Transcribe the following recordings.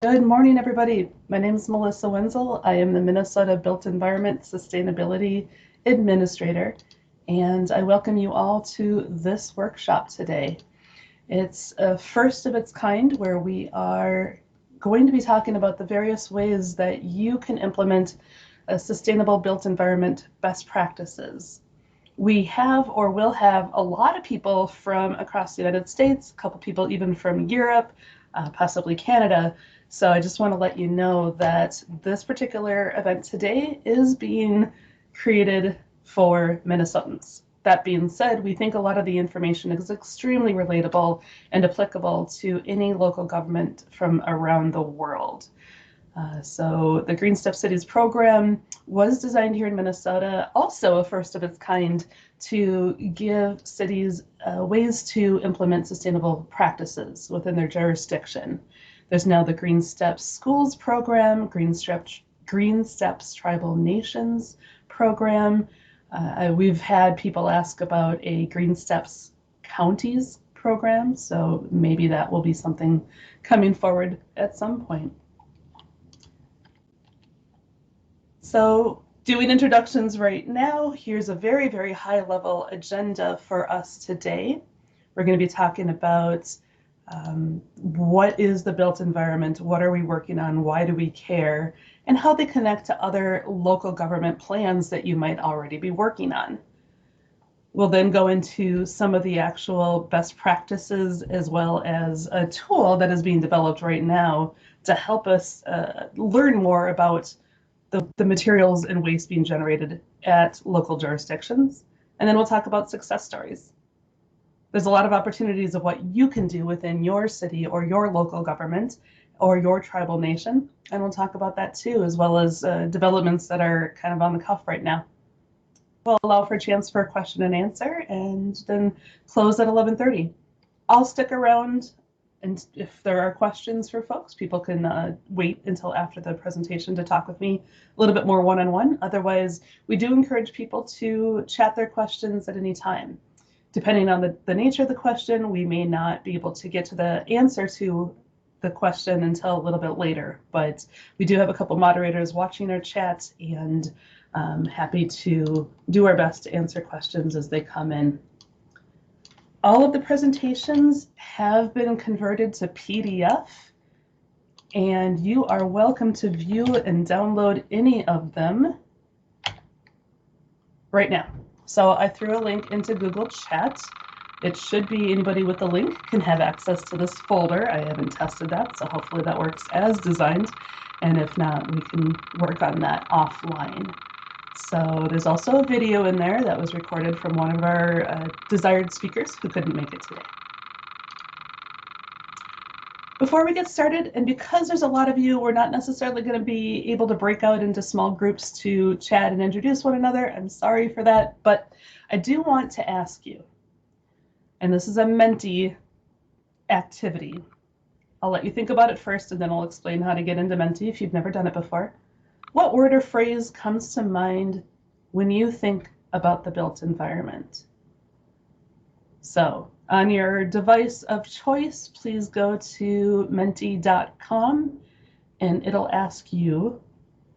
Good morning, everybody. My name is Melissa Wenzel. I am the Minnesota Built Environment Sustainability Administrator, and I welcome you all to this workshop today. It's a first of its kind where we are going to be talking about the various ways that you can implement a sustainable built environment best practices. We have or will have a lot of people from across the United States, a couple people even from Europe, possibly Canada. So I just want to let you know that this particular event today is being created for Minnesotans. That being said, we think a lot of the information is extremely relatable and applicable to any local government from around the world. So the Green Step Cities program was designed here in Minnesota, also a first of its kind, to give cities ways to implement sustainable practices within their jurisdiction. There's now the Green Steps Schools program, Green Steps Tribal Nations program. We've had people ask about a Green Steps Counties program, so maybe that will be something coming forward at some point. So doing introductions right now, here's a very, very high level agenda for us today. We're going to be talking about what is the built environment, what are we working on, why do we care, and how they connect to other local government plans that you might already be working on. We'll then go into some of the actual best practices as well as a tool that is being developed right now to help us learn more about the materials and waste being generated at local jurisdictions. And then we'll talk about success stories. There's a lot of opportunities of what you can do within your city or your local government or your tribal nation. And we'll talk about that too, as well as developments that are kind of on the cuff right now. We'll allow for a chance for a question and answer and then close at 11:30. I'll stick around, and if there are questions for folks, people can wait until after the presentation to talk with me a little bit more one-on-one. Otherwise, we do encourage people to chat their questions at any time. Depending on the nature of the question, we may not be able to get to the answer to the question until a little bit later, but we do have a couple moderators watching our chat, and happy to do our best to answer questions as they come in. All of the presentations have been converted to PDF, and you are welcome to view and download any of them right now. So I threw a link into Google Chat. It should be anybody with the link can have access to this folder. I haven't tested that, so hopefully that works as designed. And if not, we can work on that offline. So there's also a video in there that was recorded from one of our desired speakers who couldn't make it today. Before we get started, and because there's a lot of you, we're not necessarily going to be able to break out into small groups to chat and introduce one another. I'm sorry for that, but I do want to ask you, and this is a Mentee activity. I'll let you think about it first, and then I'll explain how to get into Mentee if you've never done it before. What word or phrase comes to mind when you think about the built environment? So on your device of choice, please go to mentee.com and it'll ask you,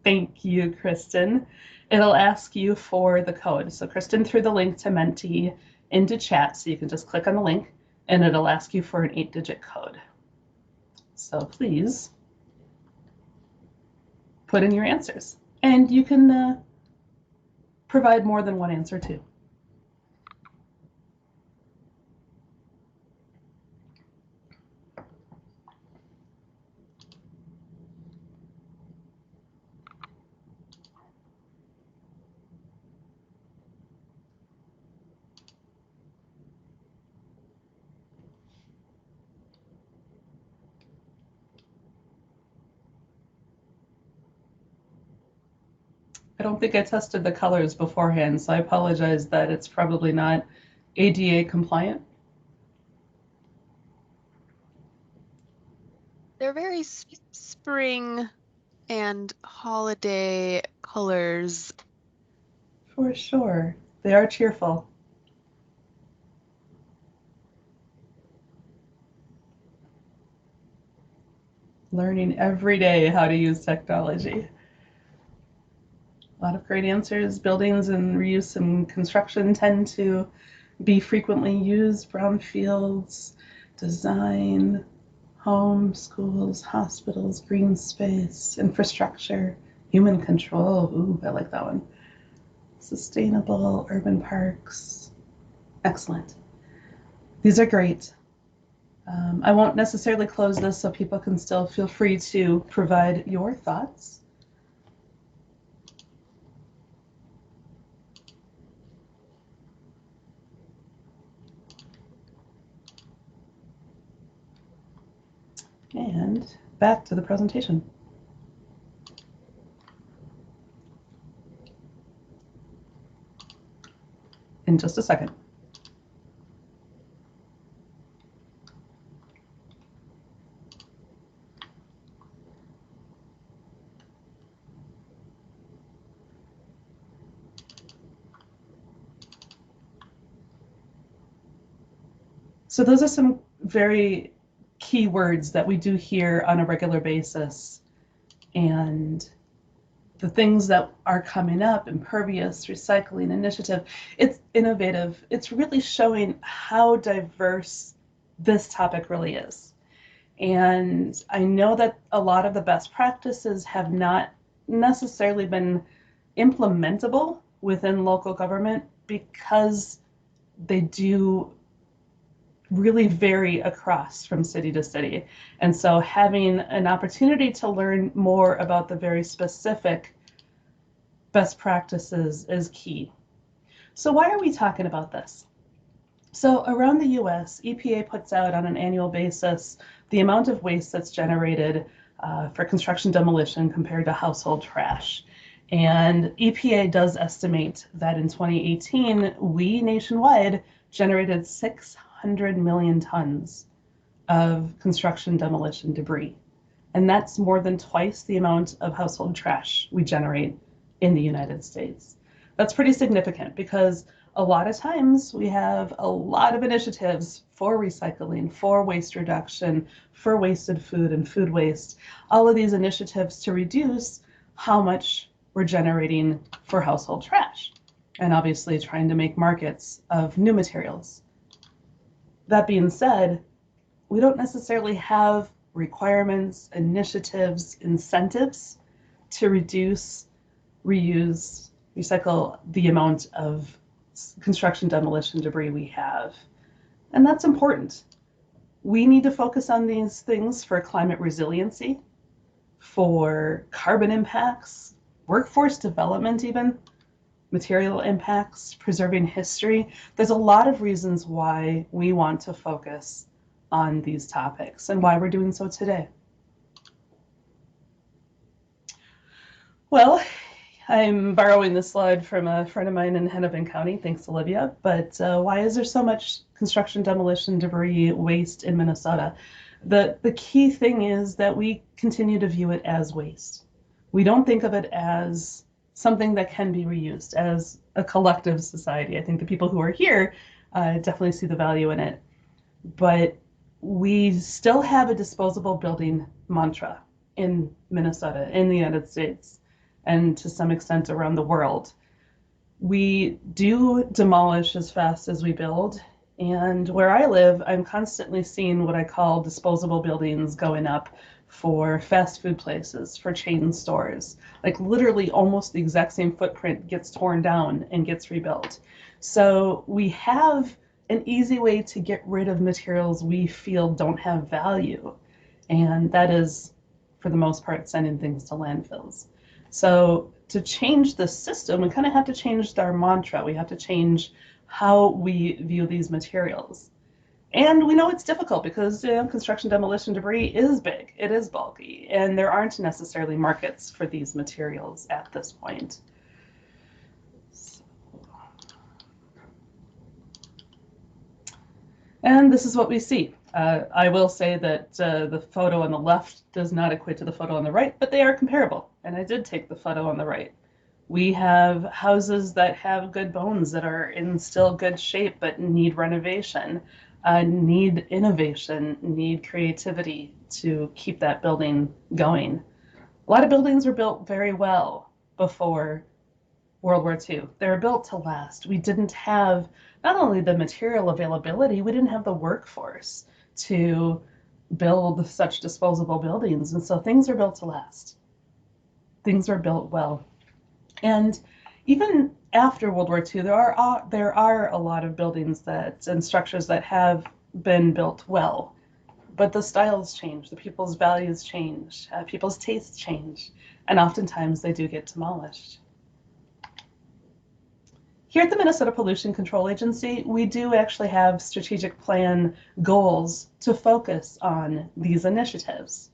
thank you, Kristen, it'll ask you for the code. So Kristen threw the link to Mentee into chat, so you can just click on the link and it'll ask you for an 8-digit code. So please put in your answers, and you can provide more than one answer too. I don't think I tested the colors beforehand, so I apologize that it's probably not ADA compliant. They're very spring and holiday colors. For sure. They are cheerful. Learning every day how to use technology. A lot of great answers. Buildings and reuse and construction tend to be frequently used. Brownfields, design, homes, schools, hospitals, green space, infrastructure, human control. Ooh, I like that one. Sustainable urban parks. Excellent. These are great. I won't necessarily close this so people can still feel free to provide your thoughts. And back to the presentation. In just a second. So those are some very key words that we do hear on a regular basis. And the things that are coming up, impervious, recycling, initiative, it's innovative. It's really showing how diverse this topic really is. And I know that a lot of the best practices have not necessarily been implementable within local government because they do really vary across from city to city. And so having an opportunity to learn more about the very specific best practices is key. So why are we talking about this? So around the US, EPA puts out on an annual basis the amount of waste that's generated for construction demolition compared to household trash. And EPA does estimate that in 2018, we nationwide generated 600 million tons of construction demolition debris. And that's more than twice the amount of household trash we generate in the United States. That's pretty significant because a lot of times we have a lot of initiatives for recycling, for waste reduction, for wasted food and food waste, all of these initiatives to reduce how much we're generating for household trash, and obviously trying to make markets of new materials. That being said, we don't necessarily have requirements, initiatives, incentives to reduce, reuse, recycle the amount of construction demolition debris we have. And that's important. We need to focus on these things for climate resiliency, for carbon impacts, workforce development even, material impacts, preserving history. There's a lot of reasons why we want to focus on these topics and why we're doing so today. Well, I'm borrowing this slide from a friend of mine in Hennepin County, thanks Olivia, but why is there so much construction demolition debris waste in Minnesota? The key thing is that we continue to view it as waste. We don't think of it as something that can be reused as a collective society. I think the people who are here definitely see the value in it, but we still have a disposable building mantra in Minnesota, in the United States, and to some extent around the world. We do demolish as fast as we build. And where I live, I'm constantly seeing what I call disposable buildings going up for fast food places, for chain stores. Like literally almost the exact same footprint gets torn down and gets rebuilt. So we have an easy way to get rid of materials we feel don't have value. And that is, for the most part, sending things to landfills. So to change the system, we kind of have to change our mantra. We have to change how we view these materials. And we know it's difficult because construction demolition debris is big, it is bulky, and there aren't necessarily markets for these materials at this point. And this is what we see. I will say that the photo on the left does not equate to the photo on the right, but they are comparable. And I did take the photo on the right. We have houses that have good bones that are in still good shape but need renovation. need innovation, need creativity to keep that building going. A lot of buildings were built very well before World War II. They were built to last. We didn't have not only the material availability, we didn't have the workforce to build such disposable buildings. And so things are built to last. Things are built well. And even after World War II, there are a lot of buildings and structures that have been built well, but the styles change, the people's values change, people's tastes change, and oftentimes they do get demolished. Here at the Minnesota Pollution Control Agency, we do actually have strategic plan goals to focus on these initiatives.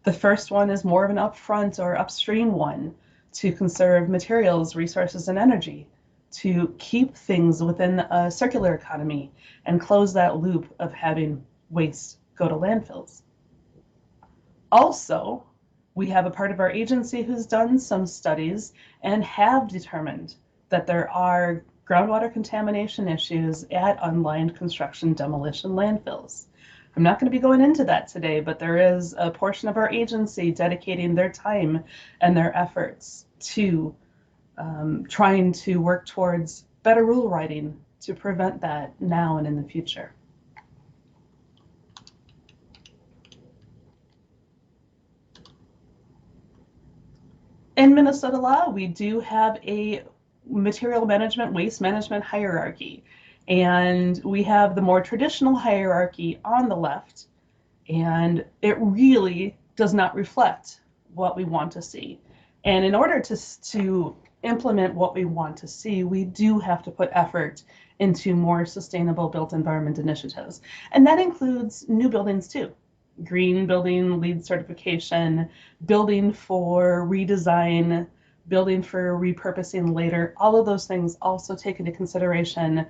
The first one is more of an upfront or upstream one to conserve materials, resources, and energy, to keep things within a circular economy and close that loop of having waste go to landfills. Also, we have a part of our agency who's done some studies and have determined that there are groundwater contamination issues at unlined construction demolition landfills. I'm not going to be going into that today, but there is a portion of our agency dedicating their time and their efforts to trying to work towards better rule writing to prevent that now and in the future. In Minnesota law, we do have a material management, waste management hierarchy. And we have the more traditional hierarchy on the left, and it really does not reflect what we want to see. And in order to implement what we want to see, we do have to put effort into more sustainable built environment initiatives. And that includes new buildings too. Green building, LEED certification, building for redesign, building for repurposing later. All of those things also take into consideration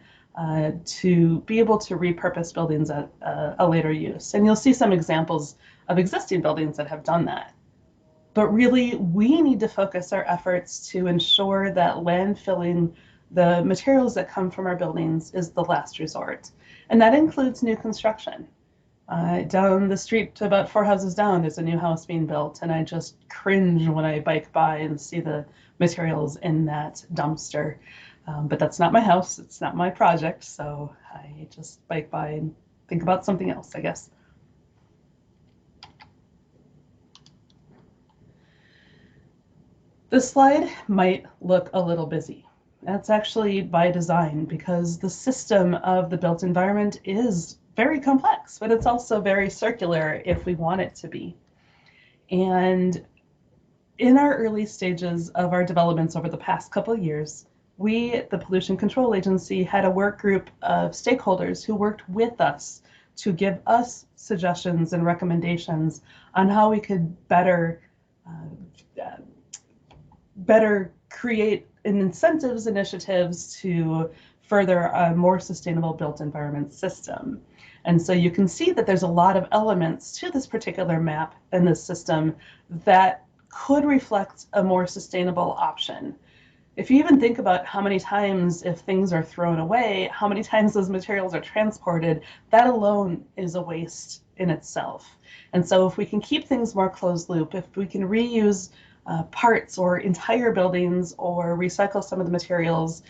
to be able to repurpose buildings at a later use. And you'll see some examples of existing buildings that have done that. But really, we need to focus our efforts to ensure that landfilling the materials that come from our buildings is the last resort. And that includes new construction. Down the street, about 4 houses down, there's a new house being built, and I just cringe when I bike by and see the materials in that dumpster. But that's not my house, it's not my project, so I just bike by and think about something else, I guess. This slide might look a little busy. That's actually by design, because the system of the built environment is very complex, but it's also very circular if we want it to be. And in our early stages of our developments over the past couple of years, we at the Pollution Control Agency had a work group of stakeholders who worked with us to give us suggestions and recommendations on how we could better create incentives initiatives to further a more sustainable built environment system. And so you can see that there's a lot of elements to this particular map and this system that could reflect a more sustainable option. If you even think about how many times, if things are thrown away, how many times those materials are transported, that alone is a waste in itself. And so if we can keep things more closed loop, if we can reuse parts or entire buildings or recycle some of the materials,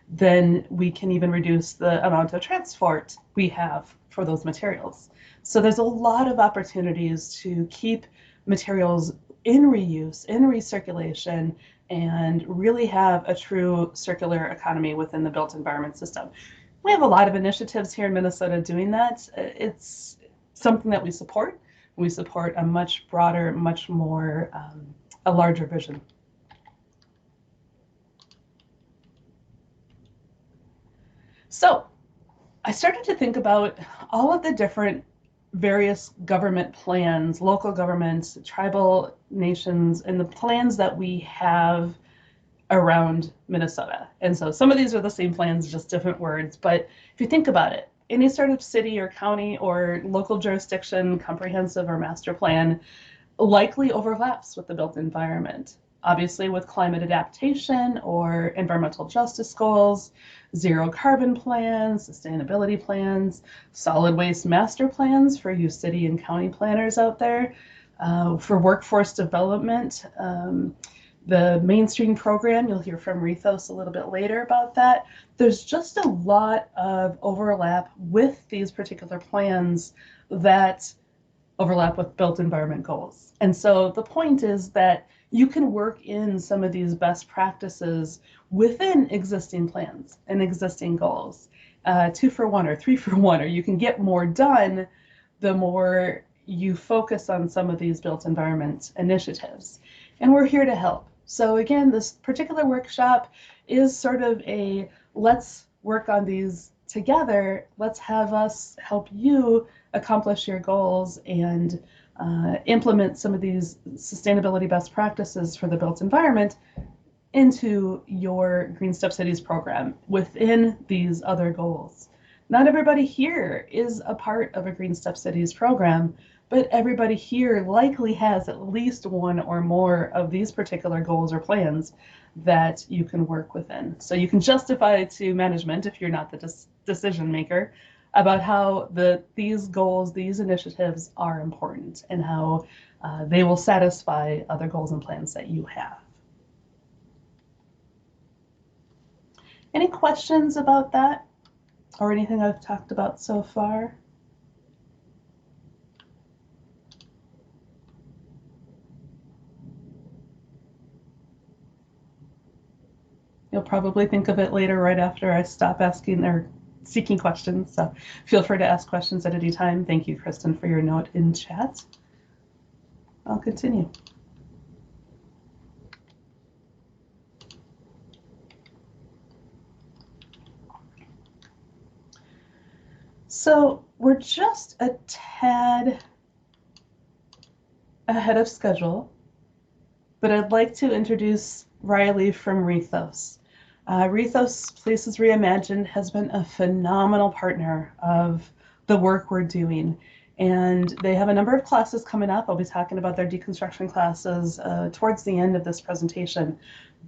then we can even reduce the amount of transport we have for those materials. So there's a lot of opportunities to keep materials in reuse, in recirculation, and really have a true circular economy within the built environment system. We have a lot of initiatives here in Minnesota doing that. It's something that we support. We support a much broader, much more, a larger vision. So I started to think about all of the different various government plans, local governments, tribal nations, and the plans that we have around Minnesota. And so some of these are the same plans, just different words. But if you think about it, any sort of city or county or local jurisdiction, comprehensive or master plan, likely overlaps with the built environment. obviously with climate adaptation or environmental justice goals, zero carbon plans, sustainability plans, solid waste master plans for you city and county planners out there, for workforce development, the mainstream program, you'll hear from Rethos a little bit later about that. There's just a lot of overlap with these particular plans that overlap with built environment goals. And so the point is that you can work in some of these best practices within existing plans and existing goals, 2 for 1 or 3 for 1, or you can get more done the more you focus on some of these built environment initiatives. And we're here to help. So again, this particular workshop is sort of a let's work on these together. Let's have us help you accomplish your goals and implement some of these sustainability best practices for the built environment into your Green Step Cities program within these other goals. Not everybody here is a part of a Green Step Cities program, but everybody here likely has at least one or more of these particular goals or plans that you can work within. So you can justify to management, if you're not the decision maker, about how these goals, these initiatives are important and how they will satisfy other goals and plans that you have. Any questions about that or anything I've talked about so far? You'll probably think of it later right after I stop asking or seeking questions. So feel free to ask questions at any time. Thank you, Kristen, for your note in chat. I'll continue. So we're just a tad ahead of schedule, but I'd like to introduce Riley from Rethos. Rethos Places Reimagined has been a phenomenal partner of the work we're doing. And they have a number of classes coming up. I'll be talking about their deconstruction classes towards the end of this presentation.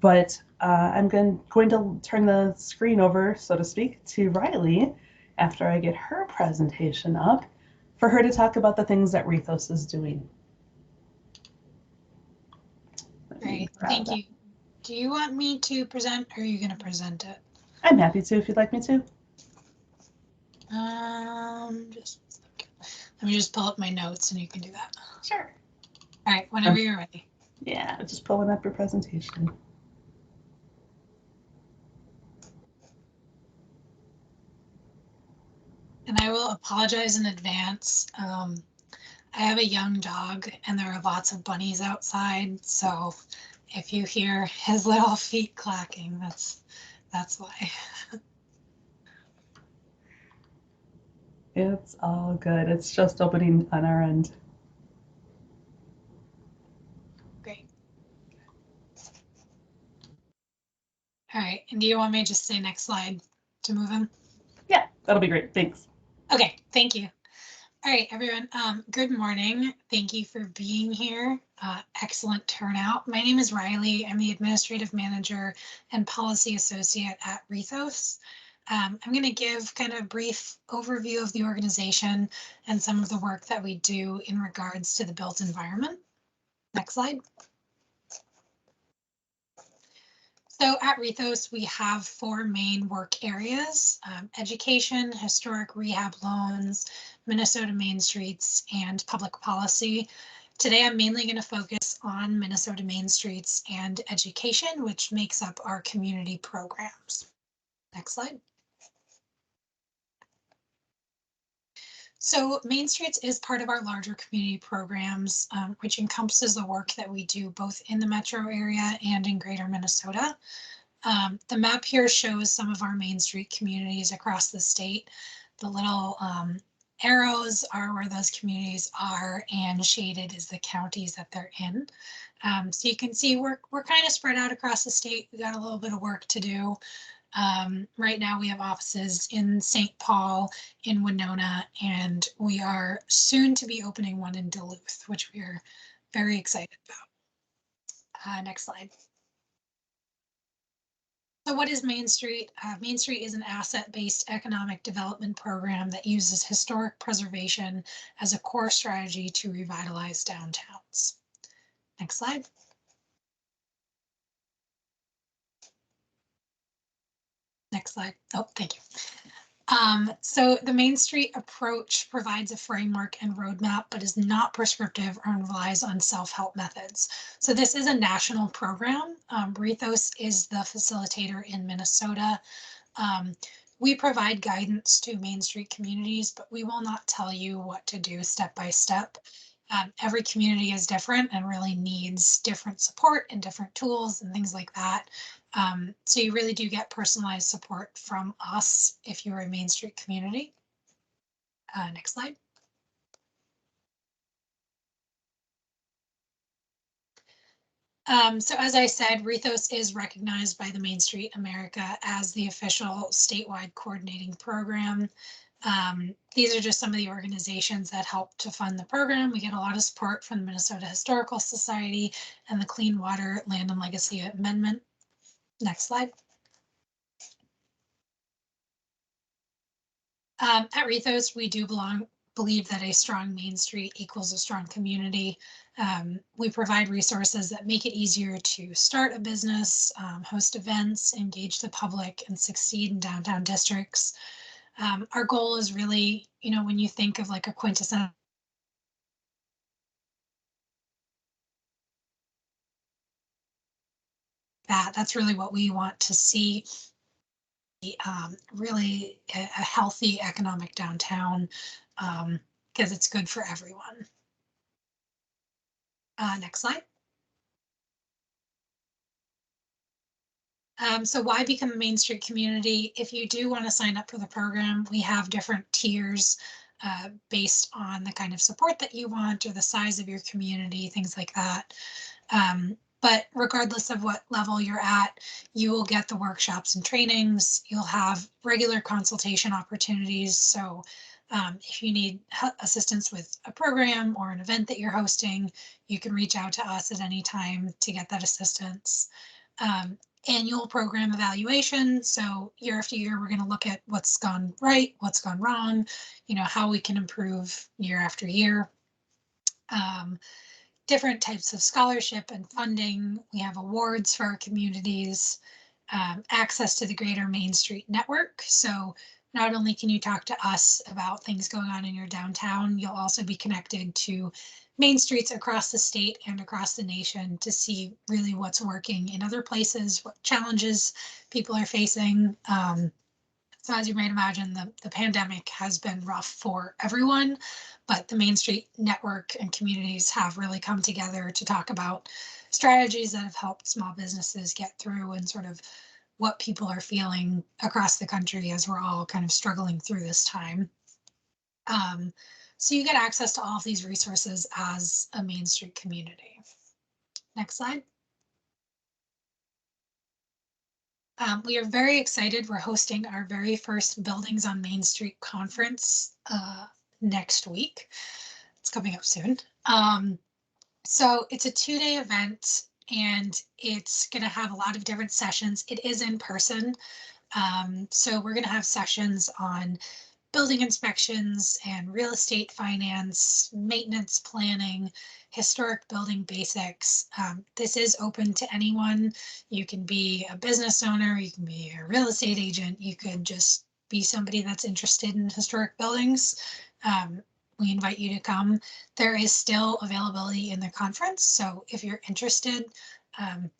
But I'm going to turn the screen over, so to speak, to Riley after I get her presentation up for her to talk about the things that Rethos is doing. Great, thank you. Do you want me to present or are you going to present it? I'm happy to if you'd like me to. Let me just pull up my notes and you can do that. Sure. All right, whenever you're ready. Yeah, just pulling up your presentation. And I will apologize in advance. I have a young dog and there are lots of bunnies outside, so if you hear his little feet clacking, that's why. It's all good. It's just opening on our end. Great. All right, and do you want me to just say next slide to move in? Yeah, that'll be great. Thanks. Okay, thank you. All right, everyone. Good morning. Thank you for being here. Excellent turnout. My name is Riley. I'm the Administrative Manager and Policy Associate at Rethos. I'm going to give kind of a brief overview of the organization and some of the work that we do in regards to the built environment. Next slide. So at Rethos, we have 4 main work areas: education, historic rehab loans, Minnesota Main Streets, and public policy. Today, I'm mainly going to focus on Minnesota Main Streets and education, which makes up our community programs. Next slide. So Main Streets is part of our larger community programs, which encompasses the work that we do both in the metro area and in greater Minnesota. The map here shows some of our Main Street communities across the state. The little arrows are where those communities are, and shaded is the counties that they're in. So you can see we're kind of spread out across the state. We got a little bit of work to do. Right now we have offices in St. Paul, in Winona, and we are soon to be opening one in Duluth, which we are very excited about. Next slide. So what is Main Street? Main Street is an asset-based economic development program that uses historic preservation as a core strategy to revitalize downtowns. Next slide. Next slide. Oh, thank you. So the Main Street approach provides a framework and roadmap, but is not prescriptive or relies on self-help methods. So this is a national program. Rethos is the facilitator in Minnesota. We provide guidance to Main Street communities, but we will not tell you what to do step by step. Every community is different and really needs different support and different tools and things like that. So you really do get personalized support from us if you're a Main Street community. Next slide. So as I said, Rethos is recognized by the Main Street America as the official statewide coordinating program. These are just some of the organizations that help to fund the program. We get a lot of support from the Minnesota Historical Society and the Clean Water, Land and Legacy Amendment. Next slide. At Rethos, we do believe that a strong Main Street equals a strong community. We provide resources that make it easier to start a business, host events, engage the public, and succeed in downtown districts. Our goal is really, when you think of like a quintessential that's really what we want to see. Really a healthy economic downtown, because it's good for everyone. Next slide. So why become a Main Street community? If you do want to sign up for the program, we have different tiers based on the kind of support that you want or the size of your community, things like that. But regardless of what level you're at, you will get the workshops and trainings. You'll have regular consultation opportunities. So if you need assistance with a program or an event that you're hosting, you can reach out to us at any time to get that assistance. Annual program evaluation. So year after year, we're going to look at what's gone right, what's gone wrong, how we can improve year after year. Different types of scholarship and funding. We have awards for our communities, access to the Greater Main Street Network. So not only can you talk to us about things going on in your downtown, you'll also be connected to main streets across the state and across the nation to see really what's working in other places, what challenges people are facing. So as you might imagine, the pandemic has been rough for everyone, but the Main Street Network and communities have really come together to talk about strategies that have helped small businesses get through and sort of what people are feeling across the country as we're all kind of struggling through this time. So you get access to all of these resources as a Main Street community. Next slide. We are very excited. We're hosting our very first Buildings on Main Street conference next week. It's coming up soon. So it's a 2-day event and it's going to have a lot of different sessions. It is in person. So we're going to have sessions on building inspections and real estate finance, maintenance planning, historic building basics. This is open to anyone. You can be a business owner, you can be a real estate agent, you could just be somebody that's interested in historic buildings. We invite you to come. There is still availability in the conference, so if you're interested,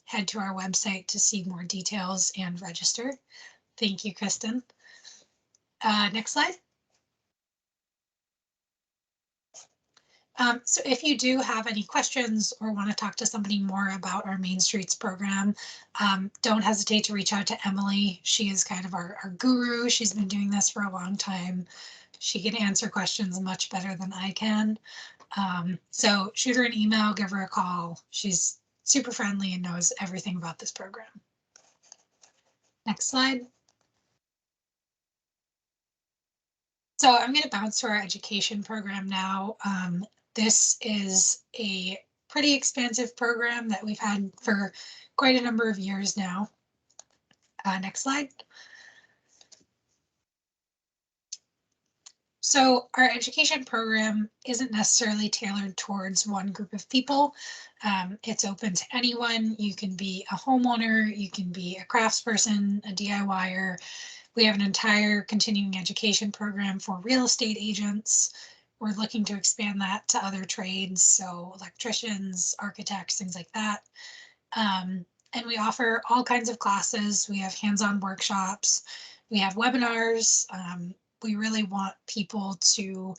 head to our website to see more details and register. Thank you, Kristen. Next slide. So if you do have any questions or want to talk to somebody more about our Main Streets program, don't hesitate to reach out to Emily. She is kind of our guru. She's been doing this for a long time. She can answer questions much better than I can. So shoot her an email, give her a call. She's super friendly and knows everything about this program. Next slide. So I'm going to bounce to our education program now. This is a pretty expansive program that we've had for quite a number of years now. Next slide. So our education program isn't necessarily tailored towards one group of people. It's open to anyone. You can be a homeowner, you can be a craftsperson, a DIYer. We have an entire continuing education program for real estate agents. We're looking to expand that to other trades, so electricians, architects, things like that. And we offer all kinds of classes. We have hands-on workshops. We have webinars. We really want people to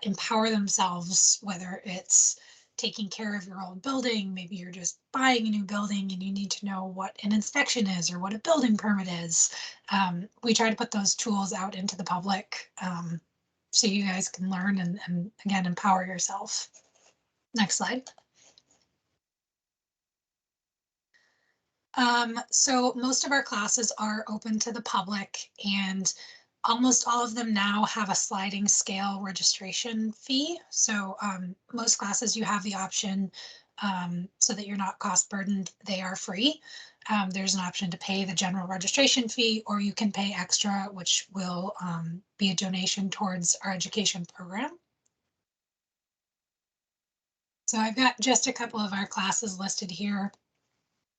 empower themselves, whether it's taking care of your old building, maybe you're just buying a new building and you need to know what an inspection is or what a building permit is. We try to put those tools out into the public so you guys can learn and again, empower yourself. Next slide. So most of our classes are open to the public, and almost all of them now have a sliding scale registration fee. So most classes you have the option so that you're not cost burdened, they are free. There's an option to pay the general registration fee, or you can pay extra, which will be a donation towards our education program. So I've got just a couple of our classes listed here.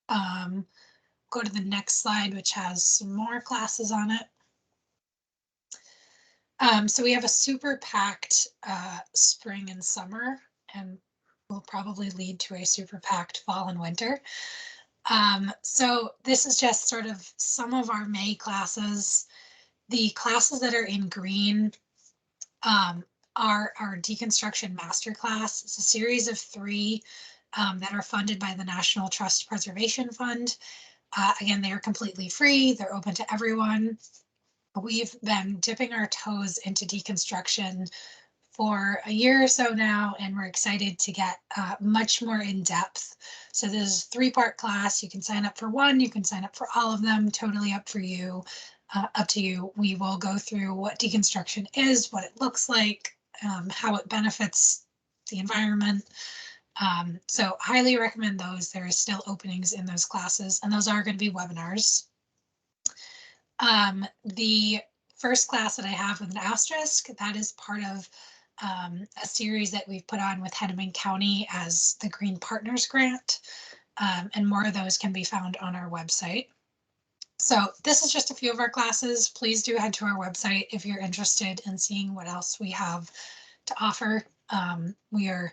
Go to the next slide, which has some more classes on it. So we have a super packed spring and summer, and will probably lead to a super packed fall and winter. So this is just sort of some of our May classes. The classes that are in green are our Deconstruction Masterclass. It's a series of 3 that are funded by the National Trust Preservation Fund. Again, they are completely free. They're open to everyone. We've been dipping our toes into deconstruction for a year or so now, and we're excited to get much more in depth. So this is a 3-part class. You can sign up for one, you can sign up for all of them, totally up for you, up to you. We will go through what deconstruction is, what it looks like, how it benefits the environment. So highly recommend those. There are still openings in those classes, and those are going to be webinars. The first class that I have with an asterisk, that is part of a series that we've put on with Hennepin County as the Green Partners Grant, and more of those can be found on our website. So this is just a few of our classes. Please do head to our website if you're interested in seeing what else we have to offer. We are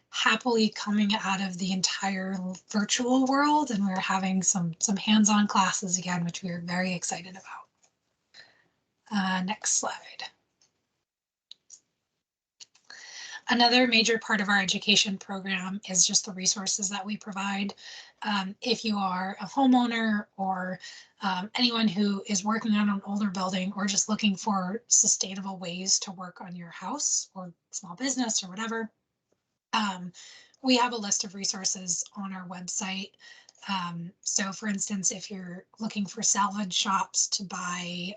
happily coming out of the entire virtual world, and we're having some hands-on classes again, which we are very excited about. Next slide. Another major part of our education program is just the resources that we provide. If you are a homeowner or anyone who is working on an older building or just looking for sustainable ways to work on your house or small business or whatever, we have a list of resources on our website. So for instance, if you're looking for salvage shops to buy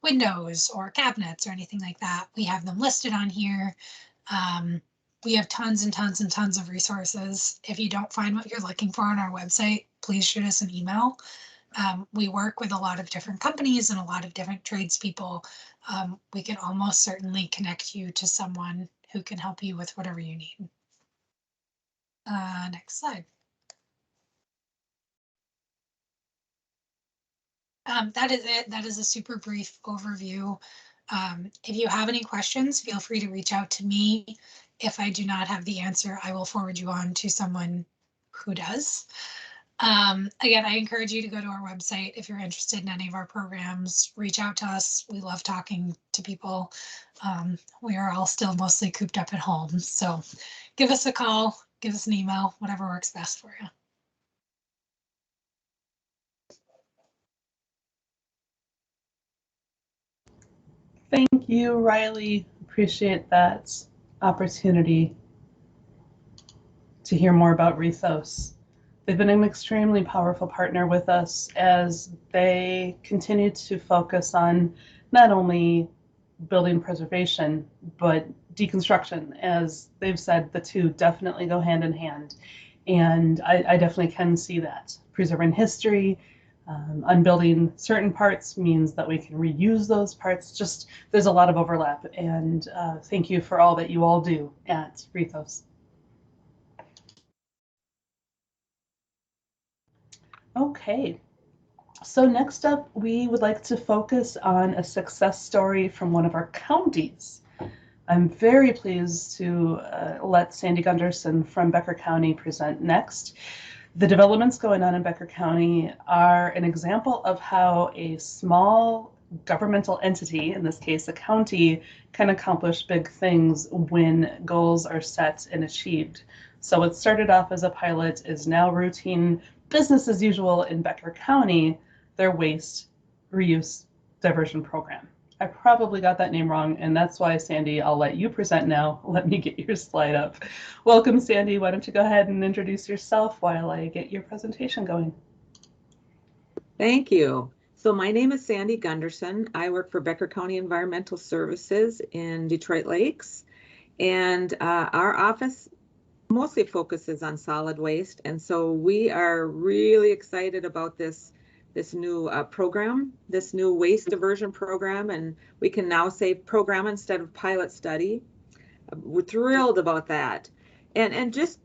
windows or cabinets or anything like that, we have them listed on here. We have tons and tons and tons of resources. If you don't find what you're looking for on our website, please shoot us an email. We work with a lot of different companies and a lot of different tradespeople. We can almost certainly connect you to someone who can help you with whatever you need. Next slide. That is it. That is a super brief overview. If you have any questions, feel free to reach out to me. If I do not have the answer, I will forward you on to someone who does. Again, I encourage you to go to our website if you're interested in any of our programs. Reach out to us. We love talking to people. We are all still mostly cooped up at home. So give us a call, give us an email, whatever works best for you. Thank you, Riley. Appreciate that opportunity to hear more about Rethos. They've been an extremely powerful partner with us as they continue to focus on not only building preservation, but deconstruction. As they've said, the two definitely go hand in hand. And I definitely can see that. Preserving history, unbuilding certain parts means that we can reuse those parts. Just there's a lot of overlap. And thank you for all that you all do at Rethos. Okay. So next up, we would like to focus on a success story from one of our counties. I'm very pleased to let Sandy Gunderson from Becker County present next. The developments going on in Becker County are an example of how a small governmental entity, in this case a county, can accomplish big things when goals are set and achieved. So what started off as a pilot is now routine business as usual in Becker County, their waste reuse diversion program. I probably got that name wrong, and that's why, Sandy, I'll let you present now. Let me get your slide up. Welcome, Sandy. Why don't you go ahead and introduce yourself while I get your presentation going? Thank you. So my name is Sandy Gunderson. I work for Becker County Environmental Services in Detroit Lakes, and our office mostly focuses on solid waste. And so we are really excited about this new program, this new waste diversion program, and we can now say program instead of pilot study. We're thrilled about that. And just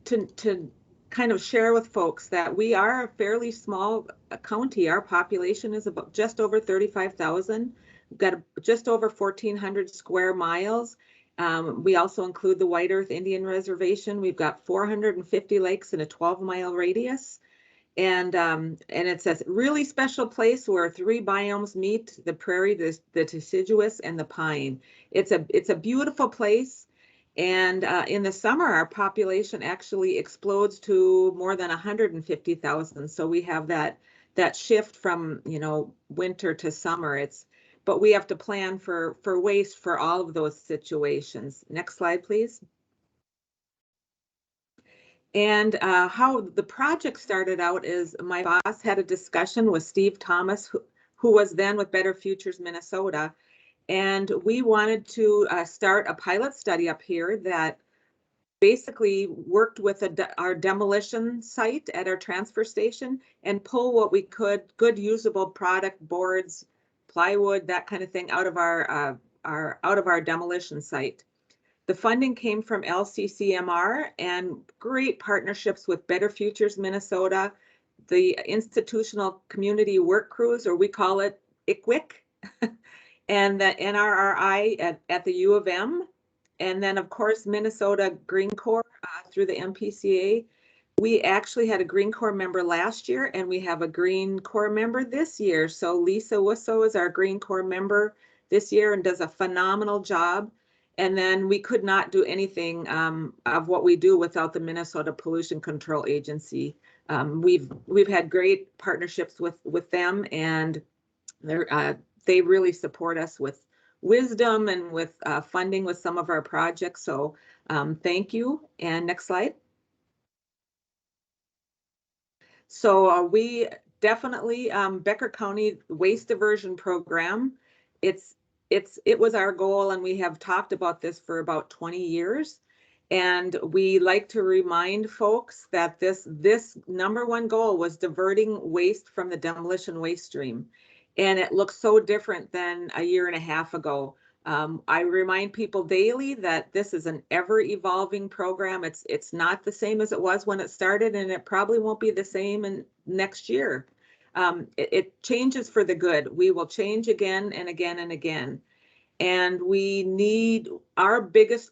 to kind of share with folks that we are a fairly small county. Our population is about just over 35,000. We've got just over 1,400 square miles. We also include the White Earth Indian Reservation. We've got 450 lakes in a 12-mile radius. And it's a really special place where three biomes meet: the prairie, the deciduous, and the pine. It's a beautiful place. And in the summer, our population actually explodes to more than 150,000. So we have that shift from, winter to summer. But we have to plan for waste for all of those situations. Next slide, please. And how the project started out is my boss had a discussion with Steve Thomas, who was then with Better Futures Minnesota. And we wanted to start a pilot study up here that basically worked with our demolition site at our transfer station and pull what we could, good usable product, boards, plywood, that kind of thing, out of our demolition site. The funding came from LCCMR and great partnerships with Better Futures Minnesota, the Institutional Community Work Crews, or we call it ICWIC, and the NRRI at the U of M, and then of course Minnesota Green Corps through the MPCA. We actually had a Green Corps member last year, and we have a Green Corps member this year. So Lisa Wusso is our Green Corps member this year and does a phenomenal job. And then we could not do anything of what we do without the Minnesota Pollution Control Agency. We've had great partnerships with them, and they really support us with wisdom and with funding with some of our projects. So thank you. And next slide. So we definitely, Becker County Waste Diversion Program, it was our goal, and we have talked about this for about 20 years. And we like to remind folks that this number one goal was diverting waste from the demolition waste stream. And it looks so different than a year and a half ago. I remind people daily that this is an ever evolving program. It's not the same as it was when it started, and it probably won't be the same in next year. It changes for the good. We will change again and again and again. And we need, our biggest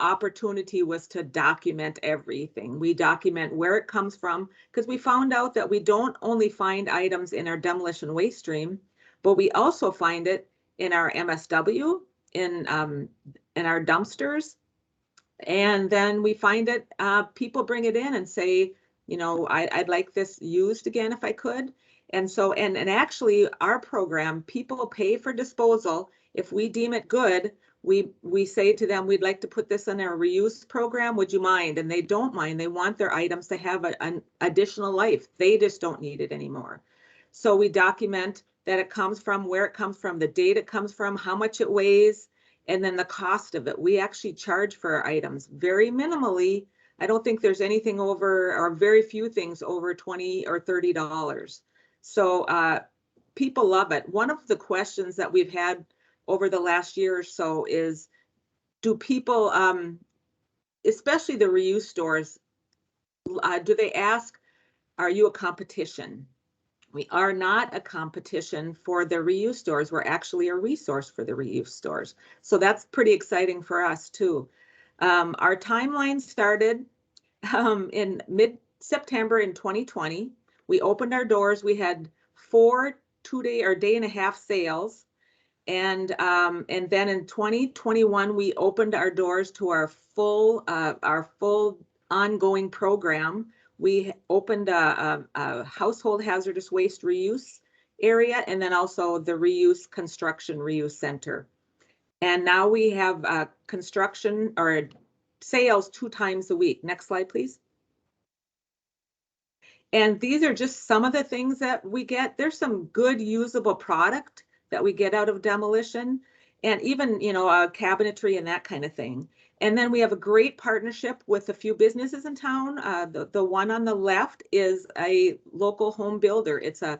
opportunity was to document everything. We document where it comes from, because we found out that we don't only find items in our demolition waste stream, but we also find it in our MSW, in our dumpsters. And then we find it, people bring it in and say, I'd like this used again if I could. And so, and actually our program, people pay for disposal. If we deem it good, we say to them, we'd like to put this in our reuse program. Would you mind? And they don't mind. They want their items to have an additional life. They just don't need it anymore. So we document that it comes from, where it comes from, the date it comes from, how much it weighs, and then the cost of it. We actually charge for our items very minimally. I don't think there's anything over, or very few things over $20 or $30. So people love it. One of the questions that we've had over the last year or so is, do people, especially the reuse stores, do they ask, are you a competition? We are not a competition for the reuse stores. We're actually a resource for the reuse stores. So that's pretty exciting for us too. Our timeline started in mid-September in 2020. We opened our doors. We had 4 two-day or day-and-a-half sales. And then in 2021, we opened our doors to our full ongoing program. We opened a household hazardous waste reuse area, and then also the reuse construction reuse center. And now we have construction or sales 2 times a week. Next slide, please. And these are just some of the things that we get. There's some good usable product that we get out of demolition, and even, you know, cabinetry and that kind of thing. And then we have a great partnership with a few businesses in town. The one on the left is a local home builder. It's a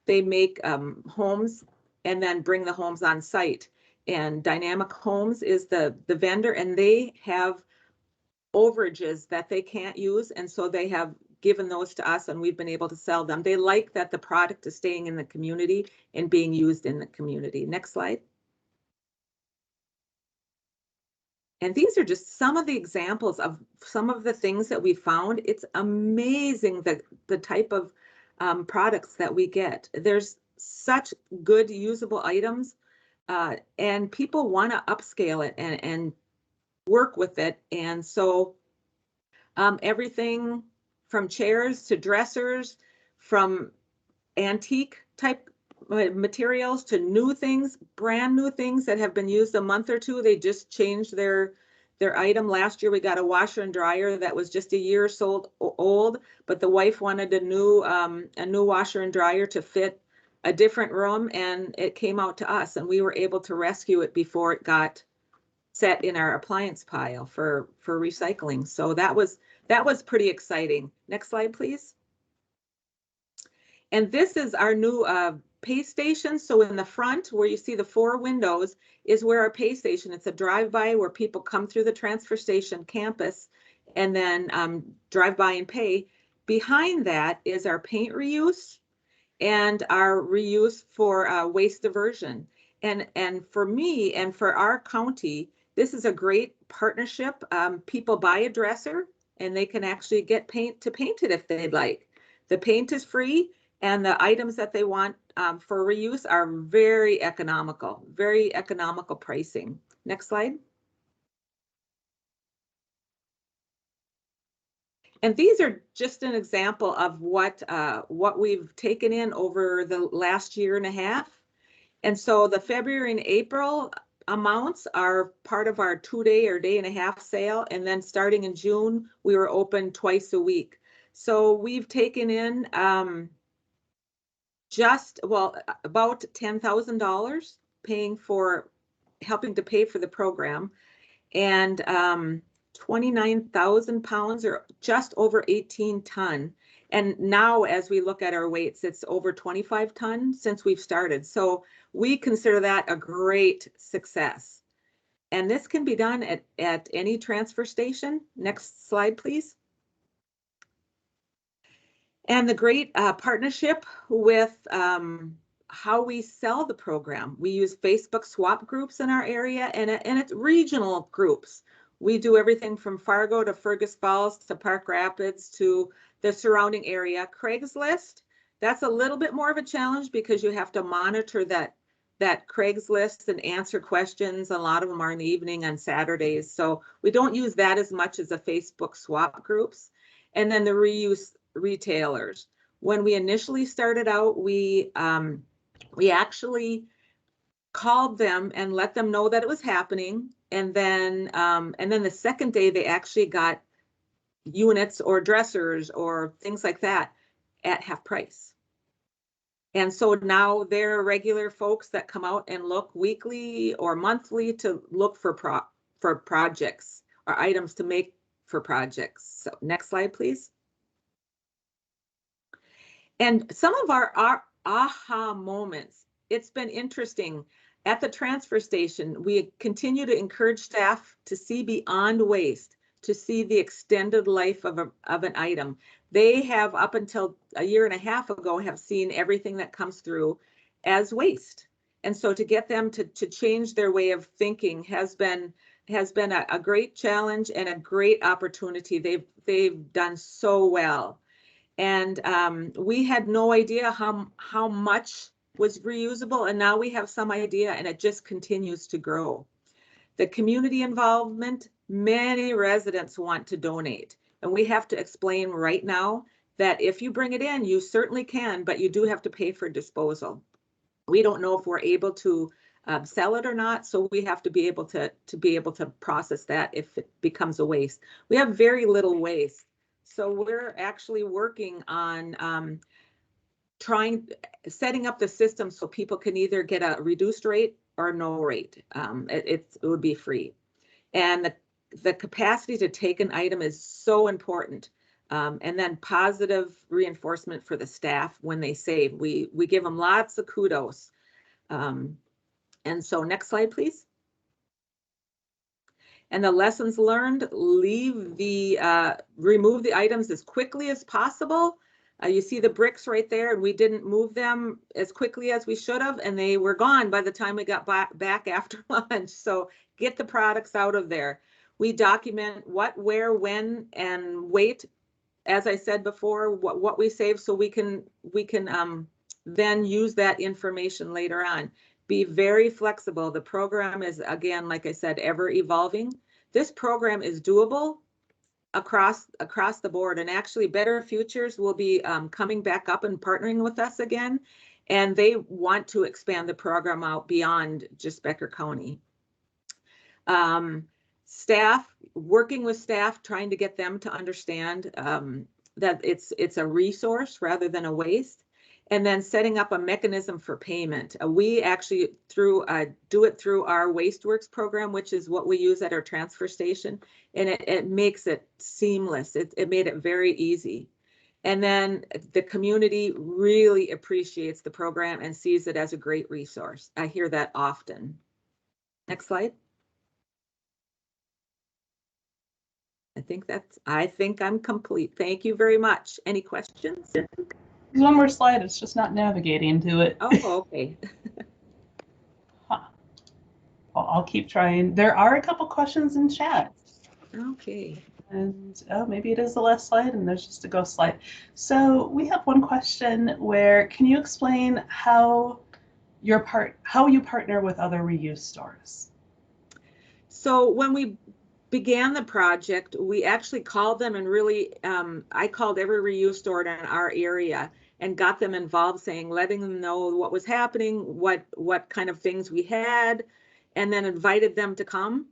they make homes and then bring the homes on site. And Dynamic Homes is the vendor, and they have overages that they can't use, and so they have given those to us, and we've been able to sell them. They like that the product is staying in the community and being used in the community. Next slide. And these are just some of the examples of some of the things that we found. It's amazing the type of products that we get. There's such good usable items, and people want to upscale it and work with it. And so everything from chairs to dressers, from antique type materials to new things, brand new things that have been used a month or two. They just changed their item. Last year we got a washer and dryer that was just a year old, but the wife wanted a new washer and dryer to fit a different room, and it came out to us, and we were able to rescue it before it got set in our appliance pile for recycling. So that was pretty exciting. Next slide, please. And this is our new pay station. So in the front, where you see the 4 windows, is where our pay station. It's a drive-by where people come through the transfer station campus and then drive by and pay. Behind that is our paint reuse and our reuse for waste diversion. And for me and for our county, this is a great partnership. People buy a dresser and they can actually get paint to paint it if they'd like. The paint is free, and the items that they want for reuse are very economical pricing. Next slide. And these are just an example of what we've taken in over the last year and a half. And so the February and April amounts are part of our 2-day or day-and-a-half sale. And then starting in June, we were open twice a week. So we've taken in about $10,000 helping to pay for the program, and 29,000 pounds, or just over 18 ton. And now as we look at our weights, it's over 25 ton since we've started. So we consider that a great success. And this can be done at any transfer station. Next slide, please. And the great partnership with how we sell the program. We use Facebook swap groups in our area, and it's regional groups. We do everything from Fargo to Fergus Falls to Park Rapids to the surrounding area. Craigslist, that's a little bit more of a challenge because you have to monitor that Craigslist and answer questions. A lot of them are in the evening on Saturdays. So we don't use that as much as the Facebook swap groups. And then the reuse retailers. When we initially started out, we actually called them and let them know that it was happening. And then the second day they actually got units or dressers or things like that at half price. And so now there are regular folks that come out and look weekly or monthly to look for projects or items to make for projects. So next slide, please. And some of our aha moments, it's been interesting. At the transfer station, we continue to encourage staff to see beyond waste, to see the extended life of an item. They have, up until a year and a half ago, have seen everything that comes through as waste. And so to get them to change their way of thinking has been a great challenge and a great opportunity. They've done so well. And we had no idea how much was reusable, and now we have some idea, and it just continues to grow. The community involvement, many residents want to donate, and we have to explain right now that if you bring it in, you certainly can, but you do have to pay for disposal. We don't know if we're able to sell it or not, so we have to be able to process that if it becomes a waste. We have very little waste, so we're actually working on setting up the system so people can either get a reduced rate or no rate. It would be free. And the capacity to take an item is so important. And then positive reinforcement for the staff when they save. We give them lots of kudos. And so next slide, please. And the lessons learned, remove the items as quickly as possible. You see the bricks right there, and we didn't move them as quickly as we should have, and they were gone by the time we got back after lunch. So get the products out of there. We document what, where, when, and weight, as I said before, what we save, so we can then use that information later on. Be very flexible. The program is, again, like I said, ever evolving. This program is doable across the board, and actually Better Futures will be coming back up and partnering with us again, and they want to expand the program out beyond just Becker County. Working with staff, trying to get them to understand that it's a resource rather than a waste, and then setting up a mechanism for payment. We actually do it through our WasteWorks program, which is what we use at our transfer station, and it makes it seamless. It made it very easy. And then the community really appreciates the program and sees it as a great resource. I hear that often. Next slide. I think I'm complete. Thank you very much. Any questions? There's one more slide. It's just not navigating to it. Oh, okay. Huh. Well, I'll keep trying. There are a couple questions in chat. Okay. And oh, maybe it is the last slide and there's just a ghost slide. So we have one question where, can you explain how you partner with other reuse stores? So when we began the project, we actually called them and really, I called every reuse store in our area and got them involved, letting them know what was happening, what kind of things we had, and then invited them to come,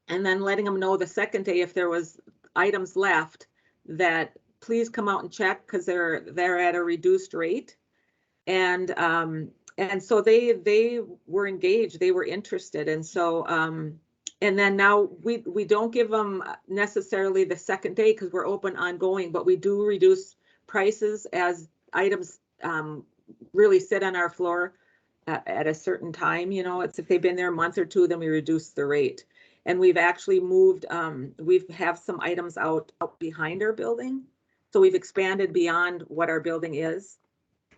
and then letting them know the second day if there was items left that please come out and check because they're at a reduced rate. And so they were engaged, they were interested, and so and then now we don't give them necessarily the second day because we're open ongoing, but we do reduce prices as items really sit on our floor at a certain time. You know, it's if they've been there a month or two, then we reduce the rate. And we've actually moved, we have some items out behind our building. So we've expanded beyond what our building is.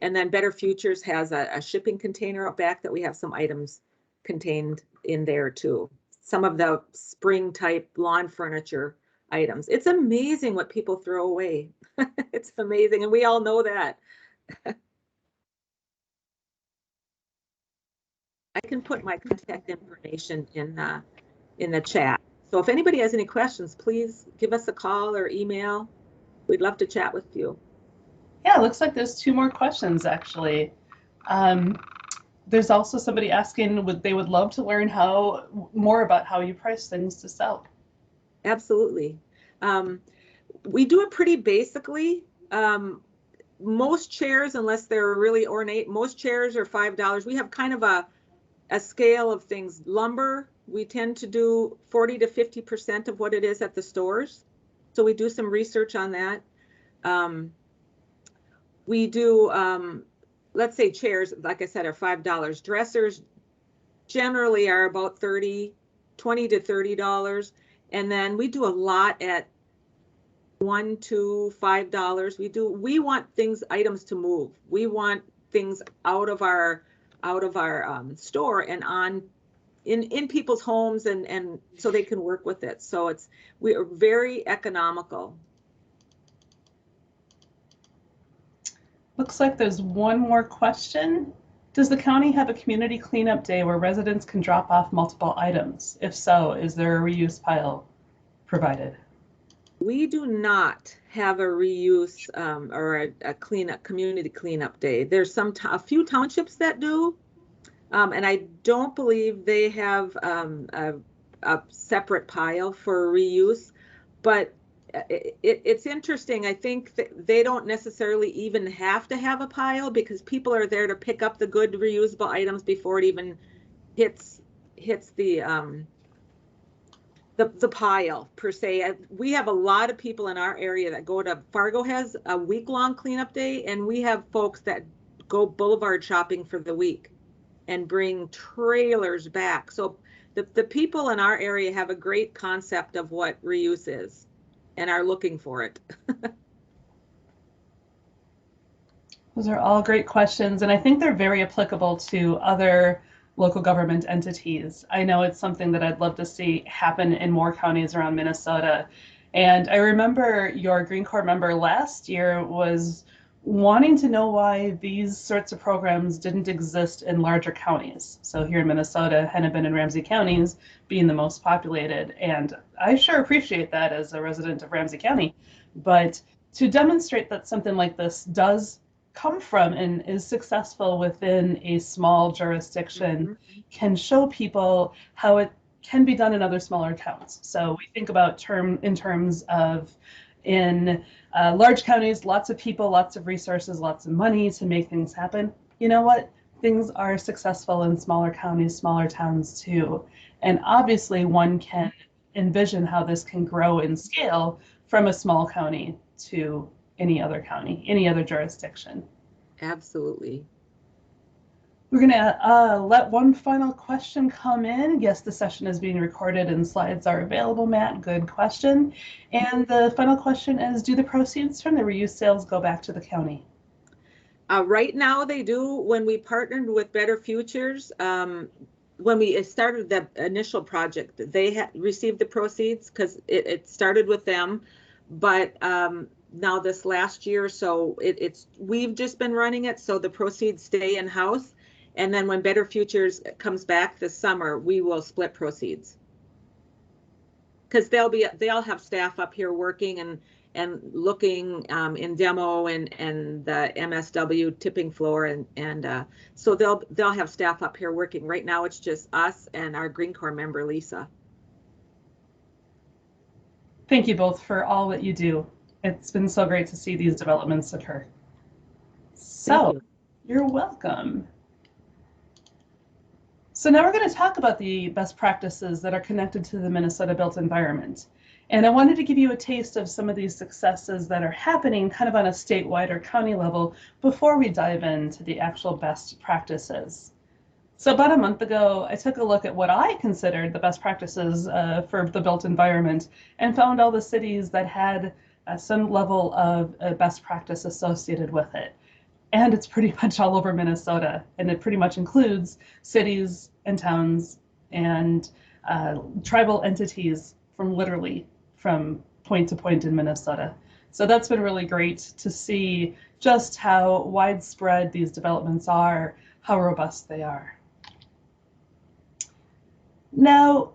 And then Better Futures has a shipping container out back that we have some items contained in there too. Some of the spring type lawn furniture items. It's amazing what people throw away. It's amazing. And we all know that. I can put my contact information in the chat. So if anybody has any questions, please give us a call or email. We'd love to chat with you. Yeah, it looks like there's two more questions actually. There's also somebody asking, they would love to learn more about how you price things to sell. Absolutely. We do it pretty basically. most chairs, unless they're really ornate, most chairs are $5. We have kind of a scale of things. Lumber, we tend to do 40 to 50% of what it is at the stores. So we do some research on that. We do, let's say chairs, like I said, are $5. Dressers generally are about $20 to $30. And then we do a lot at $1 to $5. We want items to move. We want things out of our store and on in people's homes, and so they can work with it. So we are very economical. Looks like there's one more question. Does the county have a community cleanup day where residents can drop off multiple items? If so, is there a reuse pile provided? We do not have a reuse or a community cleanup day. There's a few townships that do, and I don't believe they have a separate pile for reuse. But it's interesting. I think that they don't necessarily even have to have a pile, because people are there to pick up the good reusable items before it even hits the pile per se. We have a lot of people in our area that go to, Fargo has a week-long cleanup day, and we have folks that go boulevard shopping for the week and bring trailers back. So the people in our area have a great concept of what reuse is and are looking for it. Those are all great questions, and I think they're very applicable to other local government entities. I know it's something that I'd love to see happen in more counties around Minnesota. And I remember your Green Corps member last year was wanting to know why these sorts of programs didn't exist in larger counties. So here in Minnesota, Hennepin and Ramsey counties being the most populated. And I sure appreciate that as a resident of Ramsey County. But to demonstrate that something like this does come from and is successful within a small jurisdiction can show people how it can be done in other smaller towns. So we think about in terms of large counties, lots of people, lots of resources, lots of money to make things happen. You know what? Things are successful in smaller counties, smaller towns too. And obviously one can envision how this can grow in scale from a small county to any other county, any other jurisdiction. Absolutely. We're going to let one final question come in. Yes, the session is being recorded and slides are available, Matt. Good question. And the final question is, do the proceeds from the reuse sales go back to the county? Right now they do. When we partnered with Better Futures, when we started the initial project, they received the proceeds because it started with them. But now this last year, so we've just been running it, so the proceeds stay in-house. And then when Better Futures comes back this summer, we will split proceeds. Because they'll have staff up here working and looking in demo and the MSW tipping floor, and so they'll have staff up here working. Right now it's just us and our Green Corps member Lisa. Thank you both for all that you do. It's been so great to see these developments occur. So, you're welcome. So now we're going to talk about the best practices that are connected to the Minnesota built environment. And I wanted to give you a taste of some of these successes that are happening kind of on a statewide or county level before we dive into the actual best practices. So about a month ago, I took a look at what I considered the best practices for the built environment and found all the cities that had some level of best practice associated with it. And it's pretty much all over Minnesota, and it pretty much includes cities and towns and tribal entities from point to point in Minnesota. So that's been really great to see just how widespread these developments are, how robust they are. Now,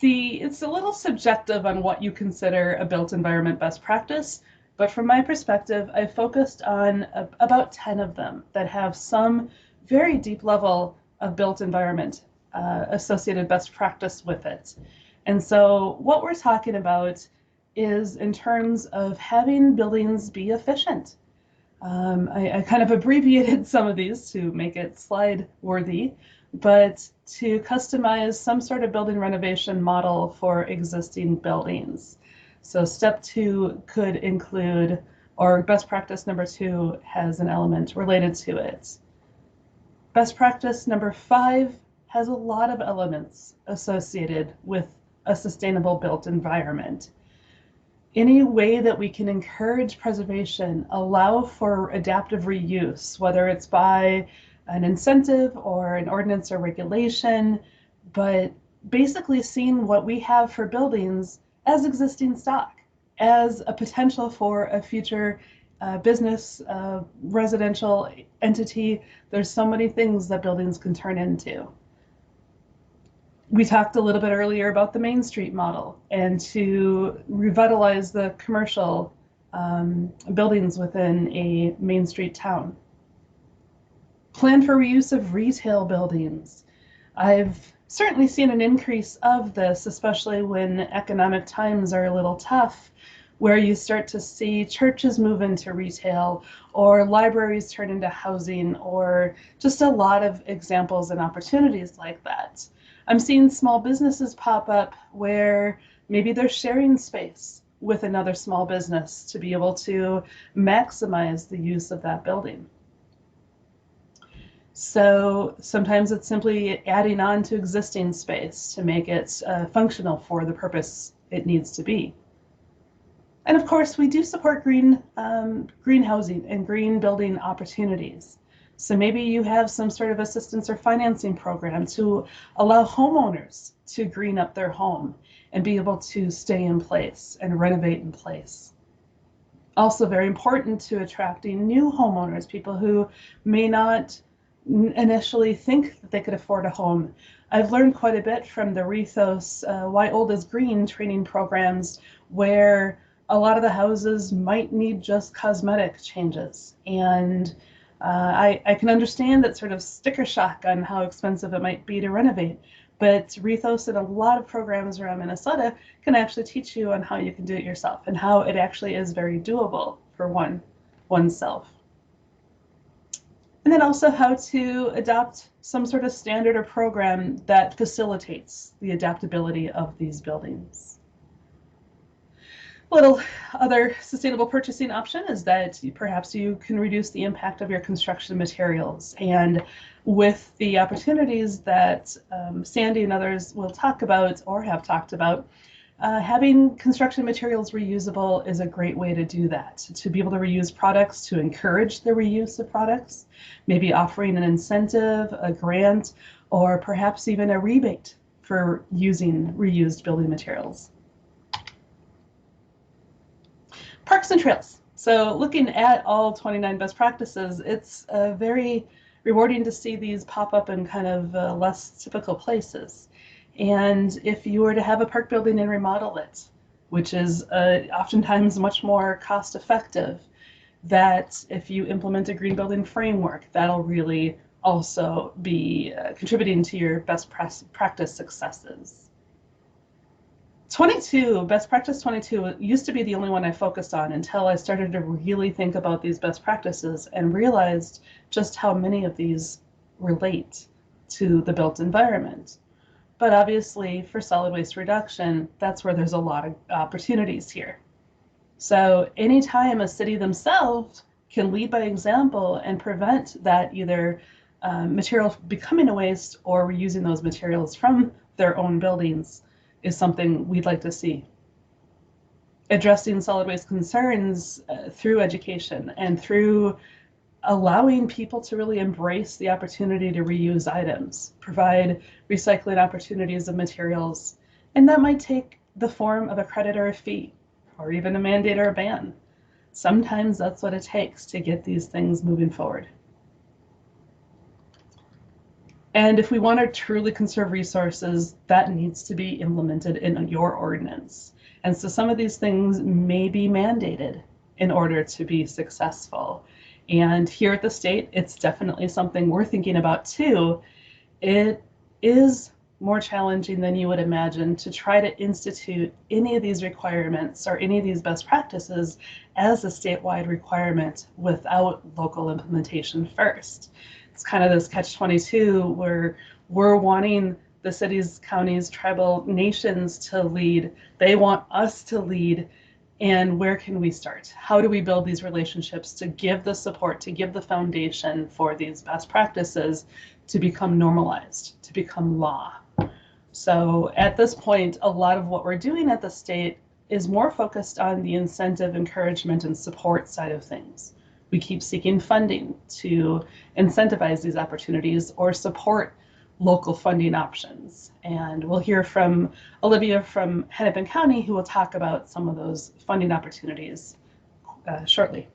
it's a little subjective on what you consider a built environment best practice, but from my perspective, I focused on about 10 of them that have some very deep level of built environment associated best practice with it. And so what we're talking about is in terms of having buildings be efficient. I kind of abbreviated some of these to make it slide worthy, but to customize some sort of building renovation model for existing buildings. So step 2 could include, or best practice number 2 has an element related to it. Best practice number 5 has a lot of elements associated with a sustainable built environment. Any way that we can encourage preservation, allow for adaptive reuse, whether it's by an incentive or an ordinance or regulation, but basically seeing what we have for buildings as existing stock, as a potential for a future business, residential entity. There's so many things that buildings can turn into. We talked a little bit earlier about the Main Street model and to revitalize the commercial buildings within a Main Street town. Plan for reuse of retail buildings. I've certainly seen an increase of this, especially when economic times are a little tough, where you start to see churches move into retail or libraries turn into housing, or just a lot of examples and opportunities like that. I'm seeing small businesses pop up where maybe they're sharing space with another small business to be able to maximize the use of that building. So sometimes it's simply adding on to existing space to make it functional for the purpose it needs to be. And of course, we do support green housing and green building opportunities. So maybe you have some sort of assistance or financing program to allow homeowners to green up their home and be able to stay in place and renovate in place. Also very important to attracting new homeowners, people who may not initially think that they could afford a home. I've learned quite a bit from the Rethos Why Old is Green training programs, where a lot of the houses might need just cosmetic changes. And I can understand that sort of sticker shock on how expensive it might be to renovate, but Rethos and a lot of programs around Minnesota can actually teach you on how you can do it yourself and how it actually is very doable for oneself. And then also how to adopt some sort of standard or program that facilitates the adaptability of these buildings. A little other sustainable purchasing option is that perhaps you can reduce the impact of your construction materials. And with the opportunities that Sandy and others will talk about or have talked about, having construction materials reusable is a great way to do that, to be able to reuse products, to encourage the reuse of products, maybe offering an incentive, a grant, or perhaps even a rebate for using reused building materials. Parks and trails. So looking at all 29 best practices, it's very rewarding to see these pop up in kind of less typical places. And if you were to have a park building and remodel it, which is oftentimes much more cost effective, that if you implement a green building framework, that'll really also be contributing to your best practice successes. 22, best practice 22 used to be the only one I focused on until I started to really think about these best practices and realized just how many of these relate to the built environment. But obviously for solid waste reduction, that's where there's a lot of opportunities here. So anytime a city themselves can lead by example and prevent that either material becoming a waste or reusing those materials from their own buildings, is something we'd like to see. Addressing solid waste concerns through education and through allowing people to really embrace the opportunity to reuse items, provide recycling opportunities of materials, and that might take the form of a credit or a fee, or even a mandate or a ban. Sometimes that's what it takes to get these things moving forward. And if we want to truly conserve resources, that needs to be implemented in your ordinance. And so some of these things may be mandated in order to be successful. And here at the state, it's definitely something we're thinking about too. It is more challenging than you would imagine to try to institute any of these requirements or any of these best practices as a statewide requirement without local implementation first. It's kind of this catch-22 where we're wanting the cities, counties, tribal nations to lead. They want us to lead. And where can we start? How do we build these relationships to give the support, to give the foundation for these best practices to become normalized, to become law? So at this point, a lot of what we're doing at the state is more focused on the incentive, encouragement, and support side of things. We keep seeking funding to incentivize these opportunities or support local funding options. And we'll hear from Olivia from Hennepin County, who will talk about some of those funding opportunities shortly.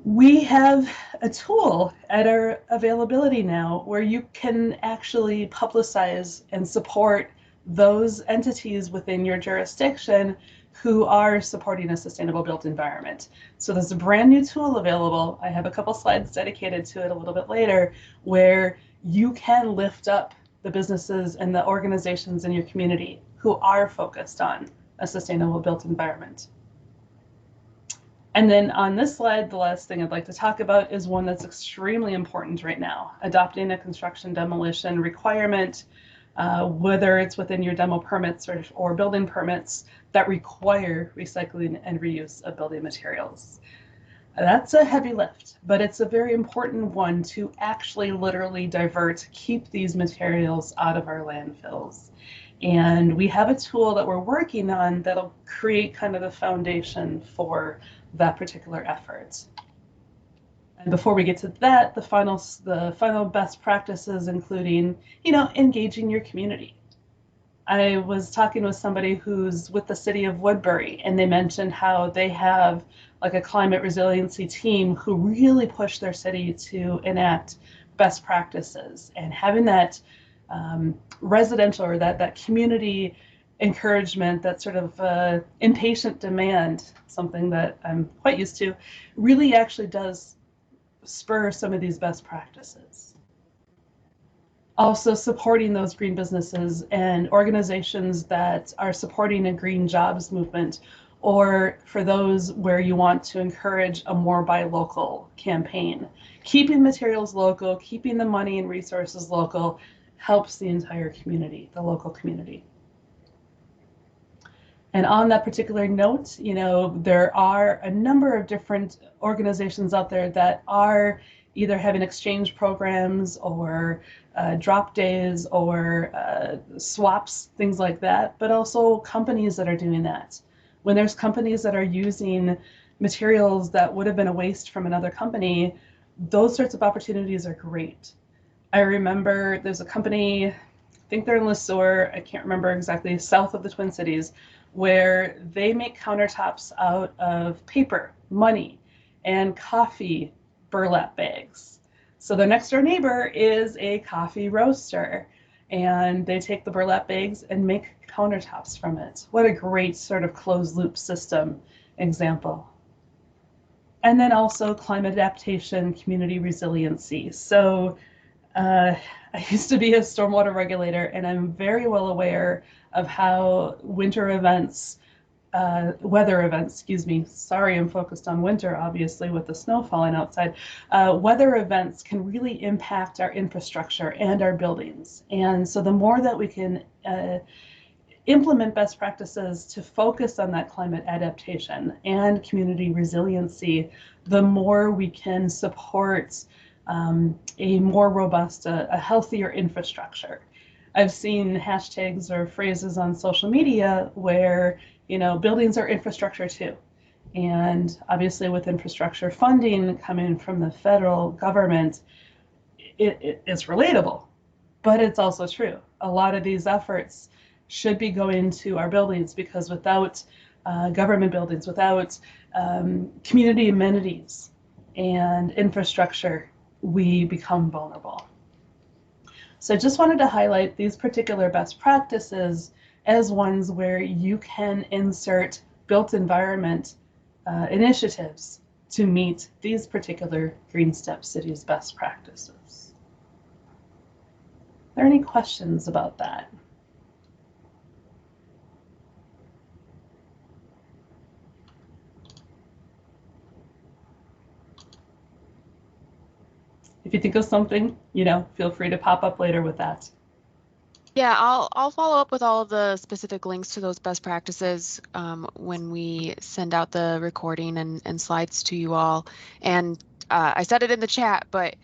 We have a tool at our availability now where you can actually publicize and support those entities within your jurisdiction who are supporting a sustainable built environment. So there's a brand new tool available. I have a couple slides dedicated to it a little bit later, where you can lift up the businesses and the organizations in your community who are focused on a sustainable built environment. And then on this slide, the last thing I'd like to talk about is one that's extremely important right now, adopting a construction demolition requirement, whether it's within your demo permits or building permits that require recycling and reuse of building materials. That's a heavy lift, but it's a very important one to actually literally keep these materials out of our landfills. And we have a tool that we're working on that'll create kind of the foundation for that particular effort. And before we get to that, the final best practices, including, engaging your community. I was talking with somebody who's with the city of Woodbury, and they mentioned how they have like a climate resiliency team who really push their city to enact best practices, and having that residential or that community encouragement, that sort of impatient demand, something that I'm quite used to, really actually does spur some of these best practices. Also supporting those green businesses and organizations that are supporting a green jobs movement, or for those where you want to encourage a more buy local campaign. Keeping materials local, keeping the money and resources local helps the entire community, the local community. And on that particular note, there are a number of different organizations out there that are either having exchange programs or drop days or swaps, things like that, but also companies that are doing that. When there's companies that are using materials that would have been a waste from another company, those sorts of opportunities are great. I remember there's a company, I think they're in Le Sueur, I can't remember exactly, south of the Twin Cities, where they make countertops out of paper, money, and coffee burlap bags. So their next door neighbor is a coffee roaster, and they take the burlap bags and make countertops from it. What a great sort of closed loop system example. And then also climate adaptation, community resiliency. So I used to be a stormwater regulator, and I'm very well aware of how weather events, sorry, I'm focused on winter, obviously, with the snow falling outside. Weather events can really impact our infrastructure and our buildings. And so the more that we can implement best practices to focus on that climate adaptation and community resiliency, the more we can support a more robust, a healthier infrastructure. I've seen hashtags or phrases on social media where, buildings are infrastructure too. And obviously with infrastructure funding coming from the federal government, it's relatable, but it's also true. A lot of these efforts should be going to our buildings, because without government buildings, without community amenities and infrastructure, we become vulnerable. So I just wanted to highlight these particular best practices as ones where you can insert built environment initiatives to meet these particular Green Step Cities best practices. there any questions about that? If you think of something, feel free to pop up later with that. Yeah, I'll follow up with all of the specific links to those best practices when we send out the recording and slides to you all. And I said it in the chat, but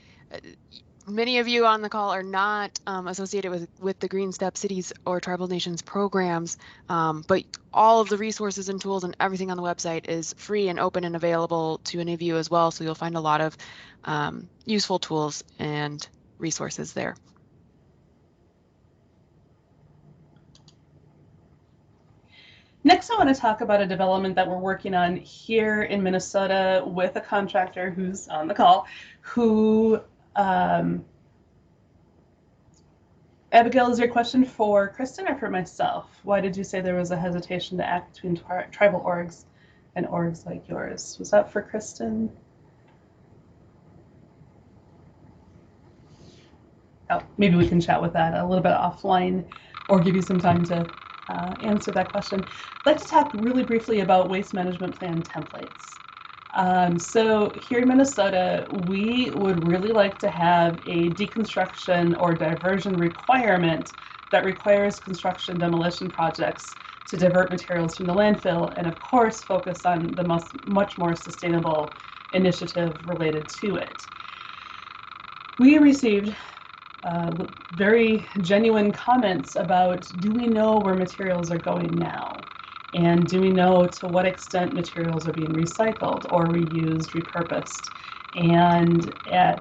many of you on the call are not associated with the Green Step Cities or Tribal Nations programs, but all of the resources and tools and everything on the website is free and open and available to any of you as well. So you'll find a lot of useful tools and resources there. Next, I want to talk about a development that we're working on here in Minnesota with a contractor who's on the call, who, Abigail, is your question for Kristen or for myself? Why did you say there was a hesitation to act between tribal orgs and orgs like yours? Was that for Kristen? Oh, maybe we can chat with that a little bit offline or give you some time to answer that question. I'd like to talk really briefly about waste management plan templates. So here in Minnesota, we would really like to have a deconstruction or diversion requirement that requires construction demolition projects to divert materials from the landfill and of course focus on the much more sustainable initiative related to it. We received very genuine comments about, do we know where materials are going now? And do we know to what extent materials are being recycled or reused, repurposed? And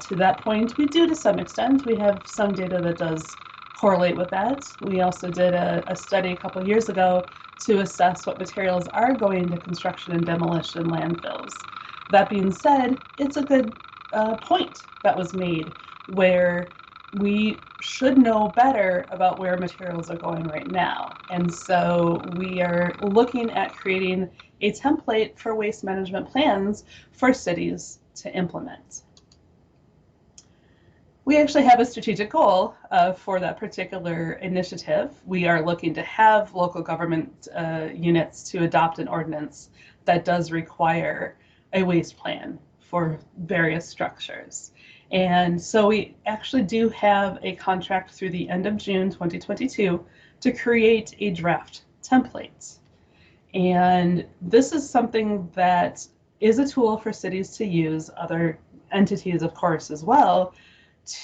to that point, we do to some extent. We have some data that does correlate with that. We also did a study a couple years ago to assess what materials are going to construction and demolition landfills. That being said, it's a good point that was made where we should know better about where materials are going right now. And so we are looking at creating a template for waste management plans for cities to implement. We actually have a strategic goal for that particular initiative. We are looking to have local government units to adopt an ordinance that does require a waste plan for various structures. And so we actually do have a contract through the end of June 2022 to create a draft template. And this is something that is a tool for cities to use, other entities of course as well,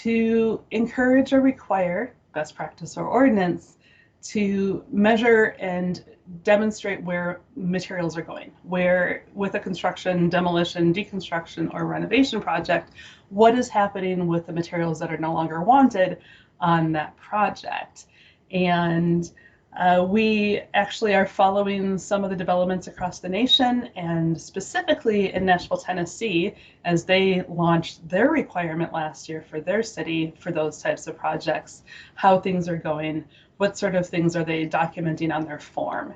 to encourage or require best practice or ordinance to measure and demonstrate where materials are going, where with a construction, demolition, deconstruction, or renovation project, what is happening with the materials that are no longer wanted on that project. And we actually are following some of the developments across the nation and specifically in Nashville, Tennessee, as they launched their requirement last year for their city for those types of projects, how things are going, what sort of things are they documenting on their form.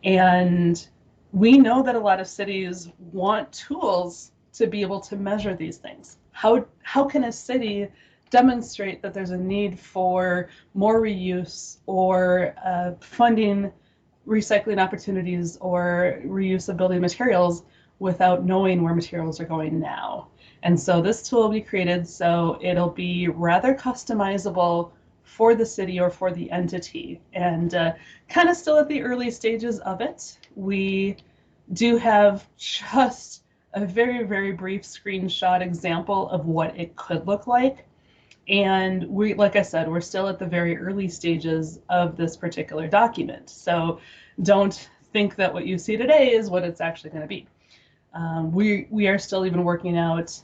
And we know that a lot of cities want tools to be able to measure these things. How can a city demonstrate that there's a need for more reuse or funding recycling opportunities or reuse of building materials without knowing where materials are going now? And so this tool will be created so it'll be rather customizable for the city or for the entity, and kind of still at the early stages of it. We do have just a very, very brief screenshot example of what it could look like. And we, like I said, we're still at the very early stages of this particular document. So don't think that what you see today is what it's actually going to be. We are still even working out,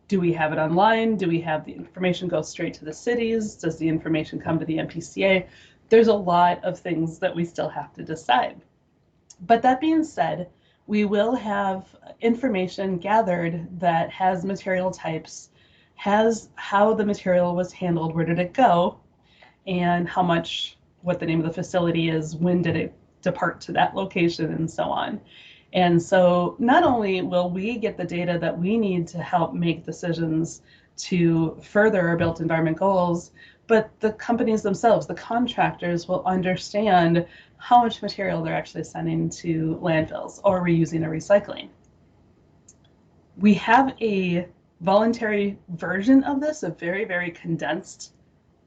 do we have it online? Do we have the information go straight to the cities? Does the information come to the MPCA? There's a lot of things that we still have to decide. But that being said, we will have information gathered that has material types, has how the material was handled, where did it go, and how much, what the name of the facility is, when did it depart to that location, and so on. And so not only will we get the data that we need to help make decisions to further our built environment goals, but the companies themselves, the contractors, will understand how much material they're actually sending to landfills or reusing or recycling. We have a voluntary version of this, a very, very condensed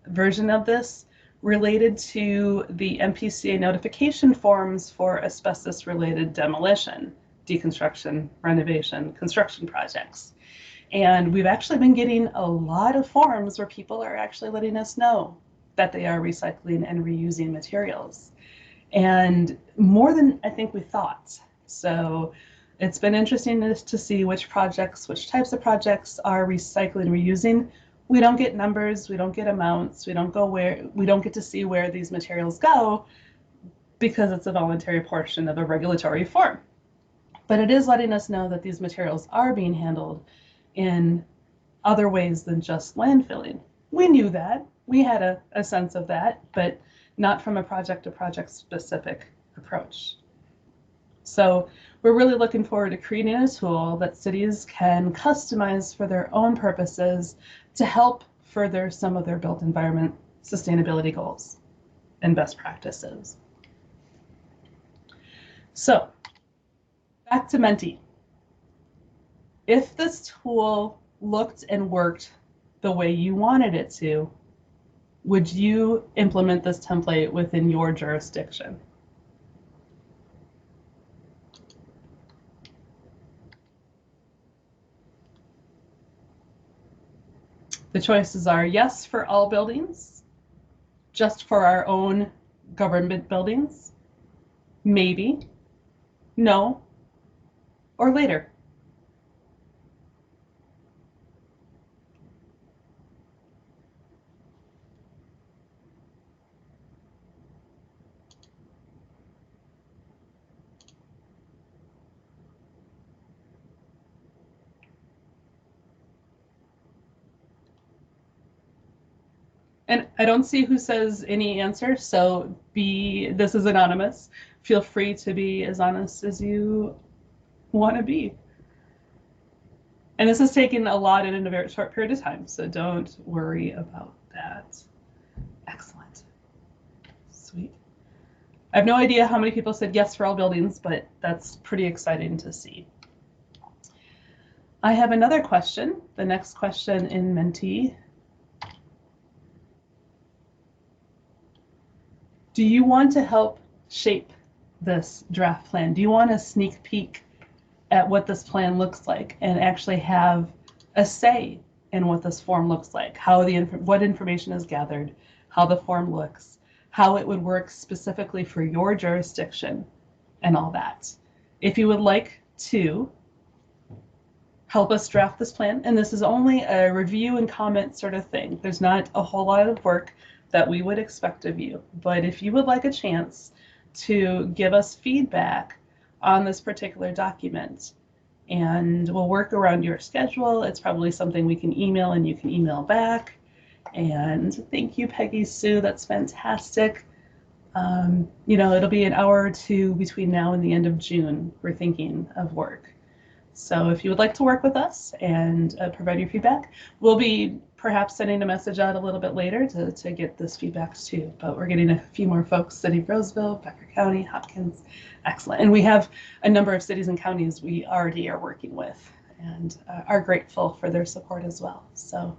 version of this, related to the MPCA notification forms for asbestos-related demolition, deconstruction, renovation, construction projects. And we've actually been getting a lot of forms where people are actually letting us know that they are recycling and reusing materials. And more than I think we thought. So it's been interesting to see which projects, which types of projects are recycling, reusing. We don't get numbers, we don't get amounts, we don't get to see where these materials go because it's a voluntary portion of a regulatory form. But it is letting us know that these materials are being handled in other ways than just landfilling. We knew that, we had a sense of that, but not from a project to project specific approach. So we're really looking forward to creating a tool that cities can customize for their own purposes to help further some of their built environment sustainability goals and best practices. So back to Mentee. If this tool looked and worked the way you wanted it to, would you implement this template within your jurisdiction? The choices are yes for all buildings, just for our own government buildings, maybe, no, or later. And I don't see who says any answer, so this is anonymous. Feel free to be as honest as you want to be. And this is taking a lot in a very short period of time, so don't worry about that. Excellent. Sweet. I have no idea how many people said yes for all buildings, but that's pretty exciting to see. I have another question, the next question in Mentee. Do you want to help shape this draft plan? Do you want a sneak peek at what this plan looks like and actually have a say in what this form looks like, what information is gathered, how the form looks, how it would work specifically for your jurisdiction, and all that? If you would like to help us draft this plan, and this is only a review and comment sort of thing, there's not a whole lot of work that we would expect of you, but if you would like a chance to give us feedback on this particular document, and we'll work around your schedule. It's probably something we can email and you can email back. And thank you, Peggy Sue, that's fantastic. You know, it'll be an hour or two between now and the end of June, we're thinking of work. So if you would like to work with us and provide your feedback, we'll be perhaps sending a message out a little bit later to get this feedback too. But we're getting a few more folks, City of Roseville, Becker County, Hopkins, excellent. And we have a number of cities and counties we already are working with and are grateful for their support as well. So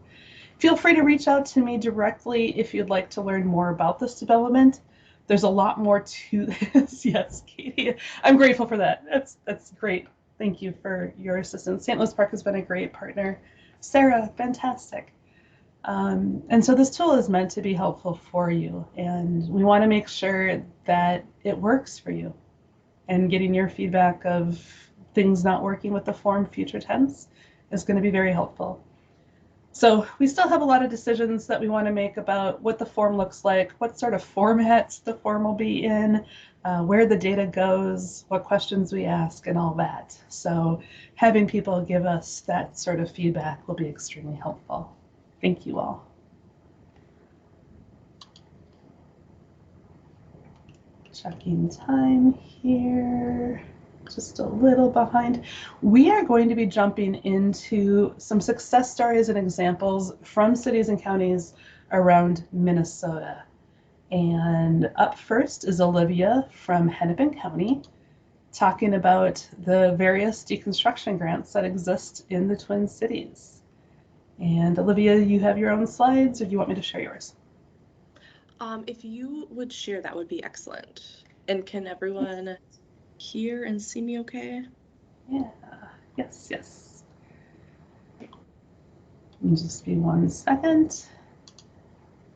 feel free to reach out to me directly if you'd like to learn more about this development. There's a lot more to this. Yes, Katie, I'm grateful for that. That's great. Thank you for your assistance. St. Louis Park has been a great partner. Sarah, fantastic. And so this tool is meant to be helpful for you, and we want to make sure that it works for you. And getting your feedback of things not working with the form future tense is going to be very helpful. So we still have a lot of decisions that we want to make about what the form looks like, what sort of formats the form will be in, where the data goes, what questions we ask, and all that. So having people give us that sort of feedback will be extremely helpful. Thank you all. Checking time here, just a little behind. We are going to be jumping into some success stories and examples from cities and counties around Minnesota. And up first is Olivia from Hennepin County, talking about the various deconstruction grants that exist in the Twin Cities. And Olivia, you have your own slides, or do you want me to share yours? If you would share, that would be excellent. And can everyone hear and see me okay? Yeah, yes, yes. Just be 1 second.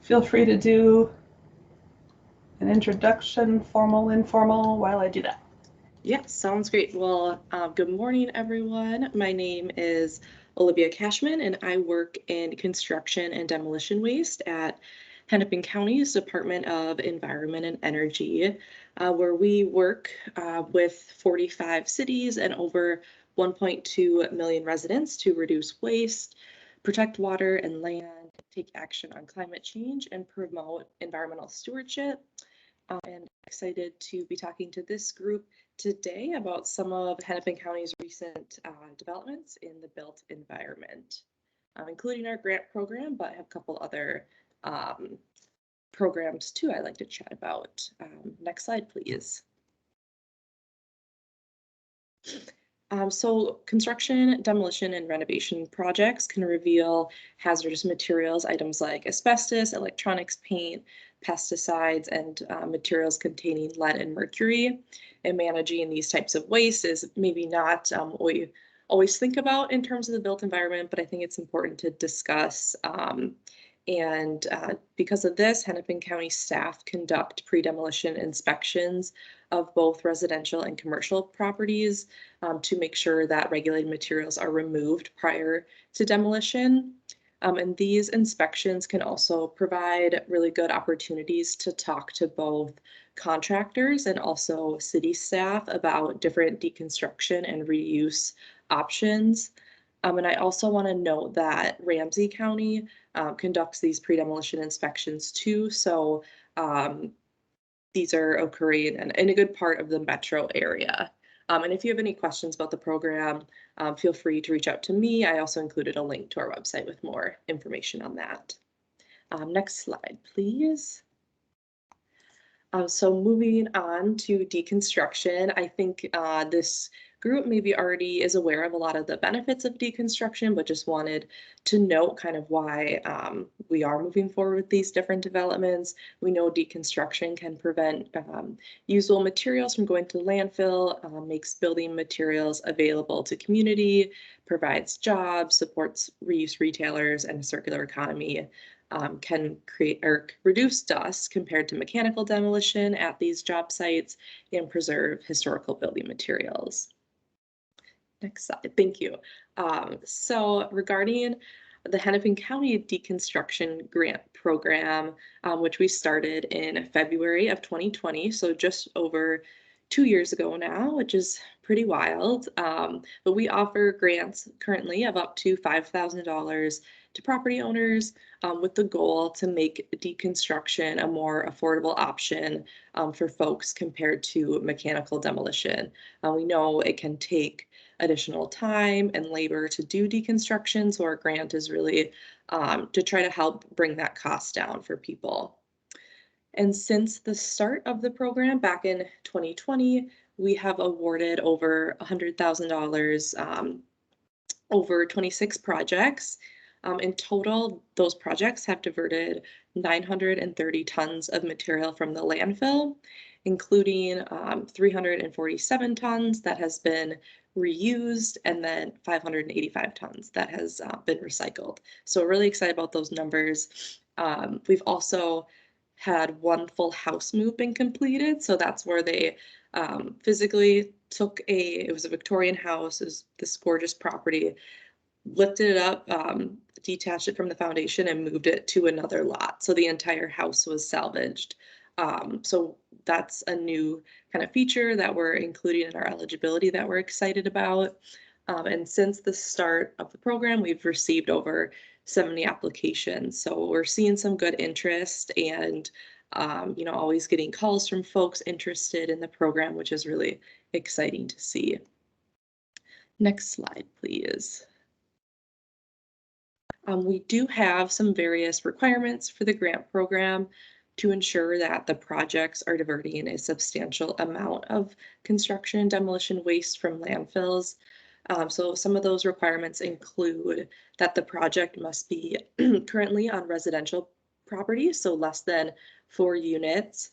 Feel free to do an introduction, formal, informal, while I do that. Yeah, sounds great. Well, good morning, everyone. My name is Olivia Cashman, and I work in construction and demolition waste at Hennepin County's Department of Environment and Energy, where we work with 45 cities and over 1.2 million residents to reduce waste, protect water and land, take action on climate change, and promote environmental stewardship. And excited to be talking to this group today about some of Hennepin County's recent developments in the built environment, including our grant program, but I have a couple other programs too I'd like to chat about. Next slide, please. So construction, demolition, and renovation projects can reveal hazardous materials, items like asbestos, electronics, paint, pesticides, and materials containing lead and mercury. And managing these types of waste is maybe not what we always think about in terms of the built environment, but I think it's important to discuss. Because of this, Hennepin County staff conduct pre-demolition inspections of both residential and commercial properties to make sure that regulated materials are removed prior to demolition. And these inspections can also provide really good opportunities to talk to both contractors and also city staff about different deconstruction and reuse options. And I also want to note that Ramsey County conducts these pre-demolition inspections too. So these are occurring in a good part of the metro area. And if you have any questions about the program, feel free to reach out to me. I also included a link to our website with more information on that. Next slide, please. So moving on to deconstruction, I think this group maybe already is aware of a lot of the benefits of deconstruction, but just wanted to note kind of why we are moving forward with these different developments. We know deconstruction can prevent usable materials from going to landfill, makes building materials available to community, provides jobs, supports reuse retailers and a circular economy. Can create or reduce dust compared to mechanical demolition at these job sites and preserve historical building materials. Next slide, thank you. So regarding the Hennepin County Deconstruction Grant Program, which we started in February of 2020, so just over 2 years ago now, which is pretty wild. But we offer grants currently of up to $5,000 to property owners with the goal to make deconstruction a more affordable option for folks compared to mechanical demolition. We know it can take additional time and labor to do deconstruction, so our grant is really to try to help bring that cost down for people. And since the start of the program back in 2020, we have awarded over $100,000 over 26 projects. In total, those projects have diverted 930 tons of material from the landfill, including 347 tons that has been reused and then 585 tons that has been recycled. So we're really excited about those numbers. We've also had one full house move been completed. So that's where they physically took it was a Victorian house, it was this gorgeous property, lifted it up, detached it from the foundation and moved it to another lot. So the entire house was salvaged. So that's a new kind of feature that we're including in our eligibility that we're excited about. And since the start of the program, we've received over 70 applications. So we're seeing some good interest and always getting calls from folks interested in the program, which is really exciting to see. Next slide, please. We do have some various requirements for the grant program to ensure that the projects are diverting a substantial amount of construction and demolition waste from landfills. So some of those requirements include that the project must be currently on residential property, so less than 4 units,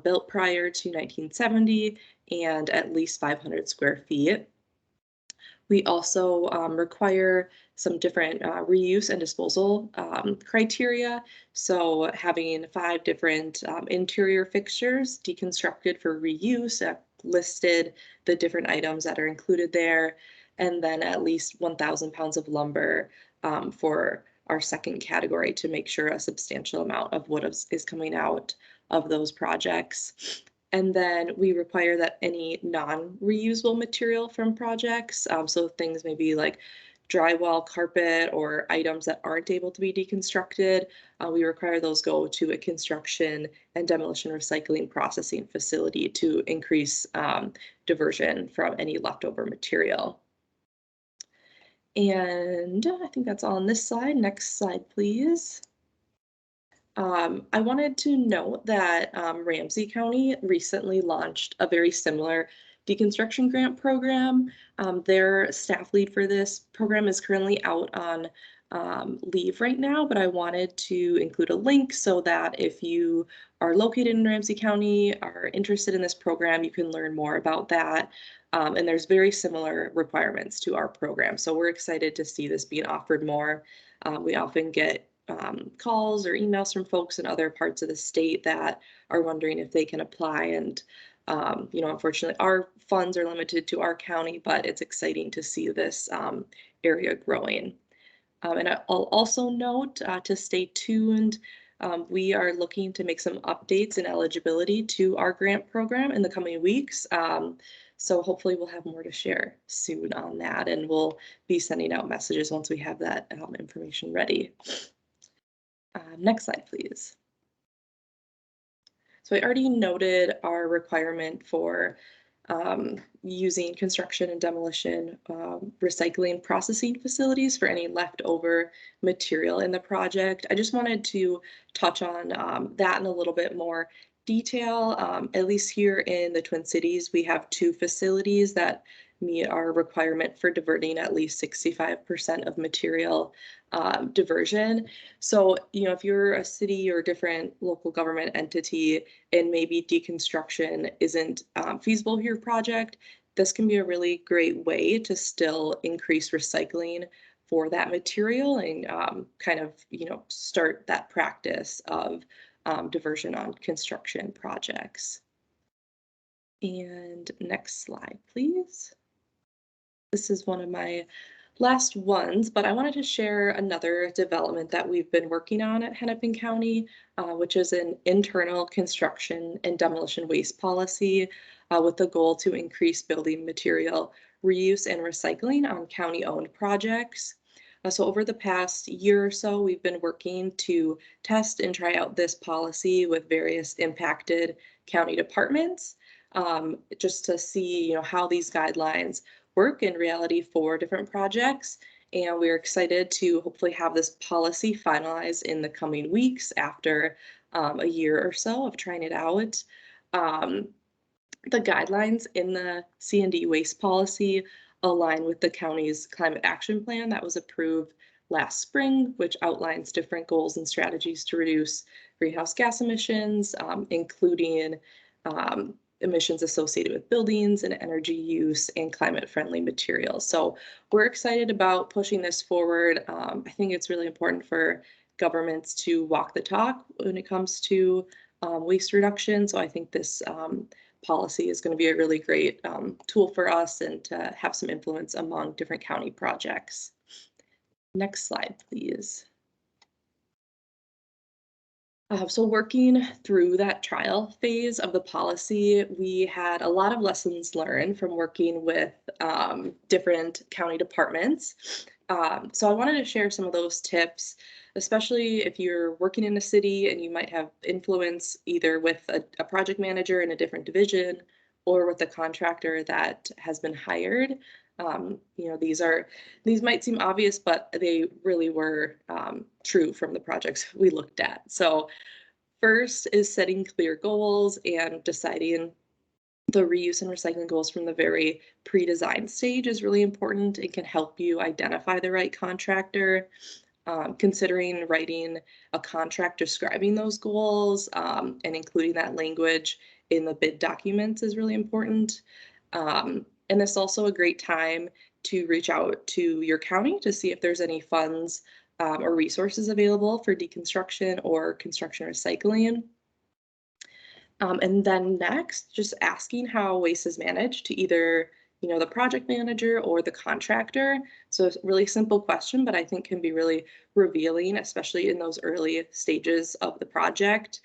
built prior to 1970 and at least 500 square feet. We also require some different reuse and disposal criteria. So having 5 different interior fixtures deconstructed for reuse, listed the different items that are included there, and then at least 1,000 pounds of lumber for our second category to make sure a substantial amount of wood is coming out of those projects. And then we require that any non-reusable material from projects, so things maybe like drywall, carpet, or items that aren't able to be deconstructed, we require those go to a construction and demolition recycling processing facility to increase diversion from any leftover material. And I think that's all on this slide. Next slide, please. I wanted to note that Ramsey County recently launched a very similar deconstruction grant program. Their staff lead for this program is currently out on leave right now, but I wanted to include a link so that if you are located in Ramsey County, are interested in this program, you can learn more about that. And there's very similar requirements to our program. So we're excited to see this being offered more. We often get calls or emails from folks in other parts of the state that are wondering if they can apply. And, you know, unfortunately, our funds are limited to our county, but it's exciting to see this area growing. And I'll also note to stay tuned. We are looking to make some updates in eligibility to our grant program in the coming weeks. So hopefully we'll have more to share soon on that, and we'll be sending out messages once we have that information ready. Next slide, please. So I already noted our requirement for using construction and demolition recycling processing facilities for any leftover material in the project. I just wanted to touch on that in a little bit more detail. At least here in the Twin Cities, we have 2 facilities that meet our requirement for diverting at least 65% of material diversion. So, you know, if you're a city or different local government entity and maybe deconstruction isn't feasible for your project, this can be a really great way to still increase recycling for that material and kind of, you know, start that practice of diversion on construction projects. And next slide, please. This is one of my last ones, but I wanted to share another development that we've been working on at Hennepin County, which is an internal construction and demolition waste policy with the goal to increase building material reuse and recycling on county-owned projects. So over the past year or so, we've been working to test and try out this policy with various impacted county departments, just to see, you know, how these guidelines work in reality for different projects. And we're excited to hopefully have this policy finalized in the coming weeks after a year or so of trying it out. The guidelines in the C&D waste policy align with the county's climate action plan that was approved last spring, which outlines different goals and strategies to reduce greenhouse gas emissions, including emissions associated with buildings and energy use and climate-friendly materials. So we're excited about pushing this forward. I think it's really important for governments to walk the talk when it comes to waste reduction. So I think this policy is going to be a really great tool for us and to have some influence among different county projects. Next slide, please. So working through that trial phase of the policy, we had a lot of lessons learned from working with different county departments. So I wanted to share some of those tips, especially if you're working in a city and you might have influence either with a project manager in a different division or with a contractor that has been hired. You know, these might seem obvious, but they really were true from the projects we looked at. So first is setting clear goals and deciding the reuse and recycling goals from the very pre-design stage is really important. It can help you identify the right contractor. Considering writing a contract describing those goals and including that language in the bid documents is really important. And this is also a great time to reach out to your county to see if there's any funds or resources available for deconstruction or construction recycling. And then next, just asking how waste is managed to either, you know, the project manager or the contractor. So it's a really simple question, but I think can be really revealing, especially in those early stages of the project.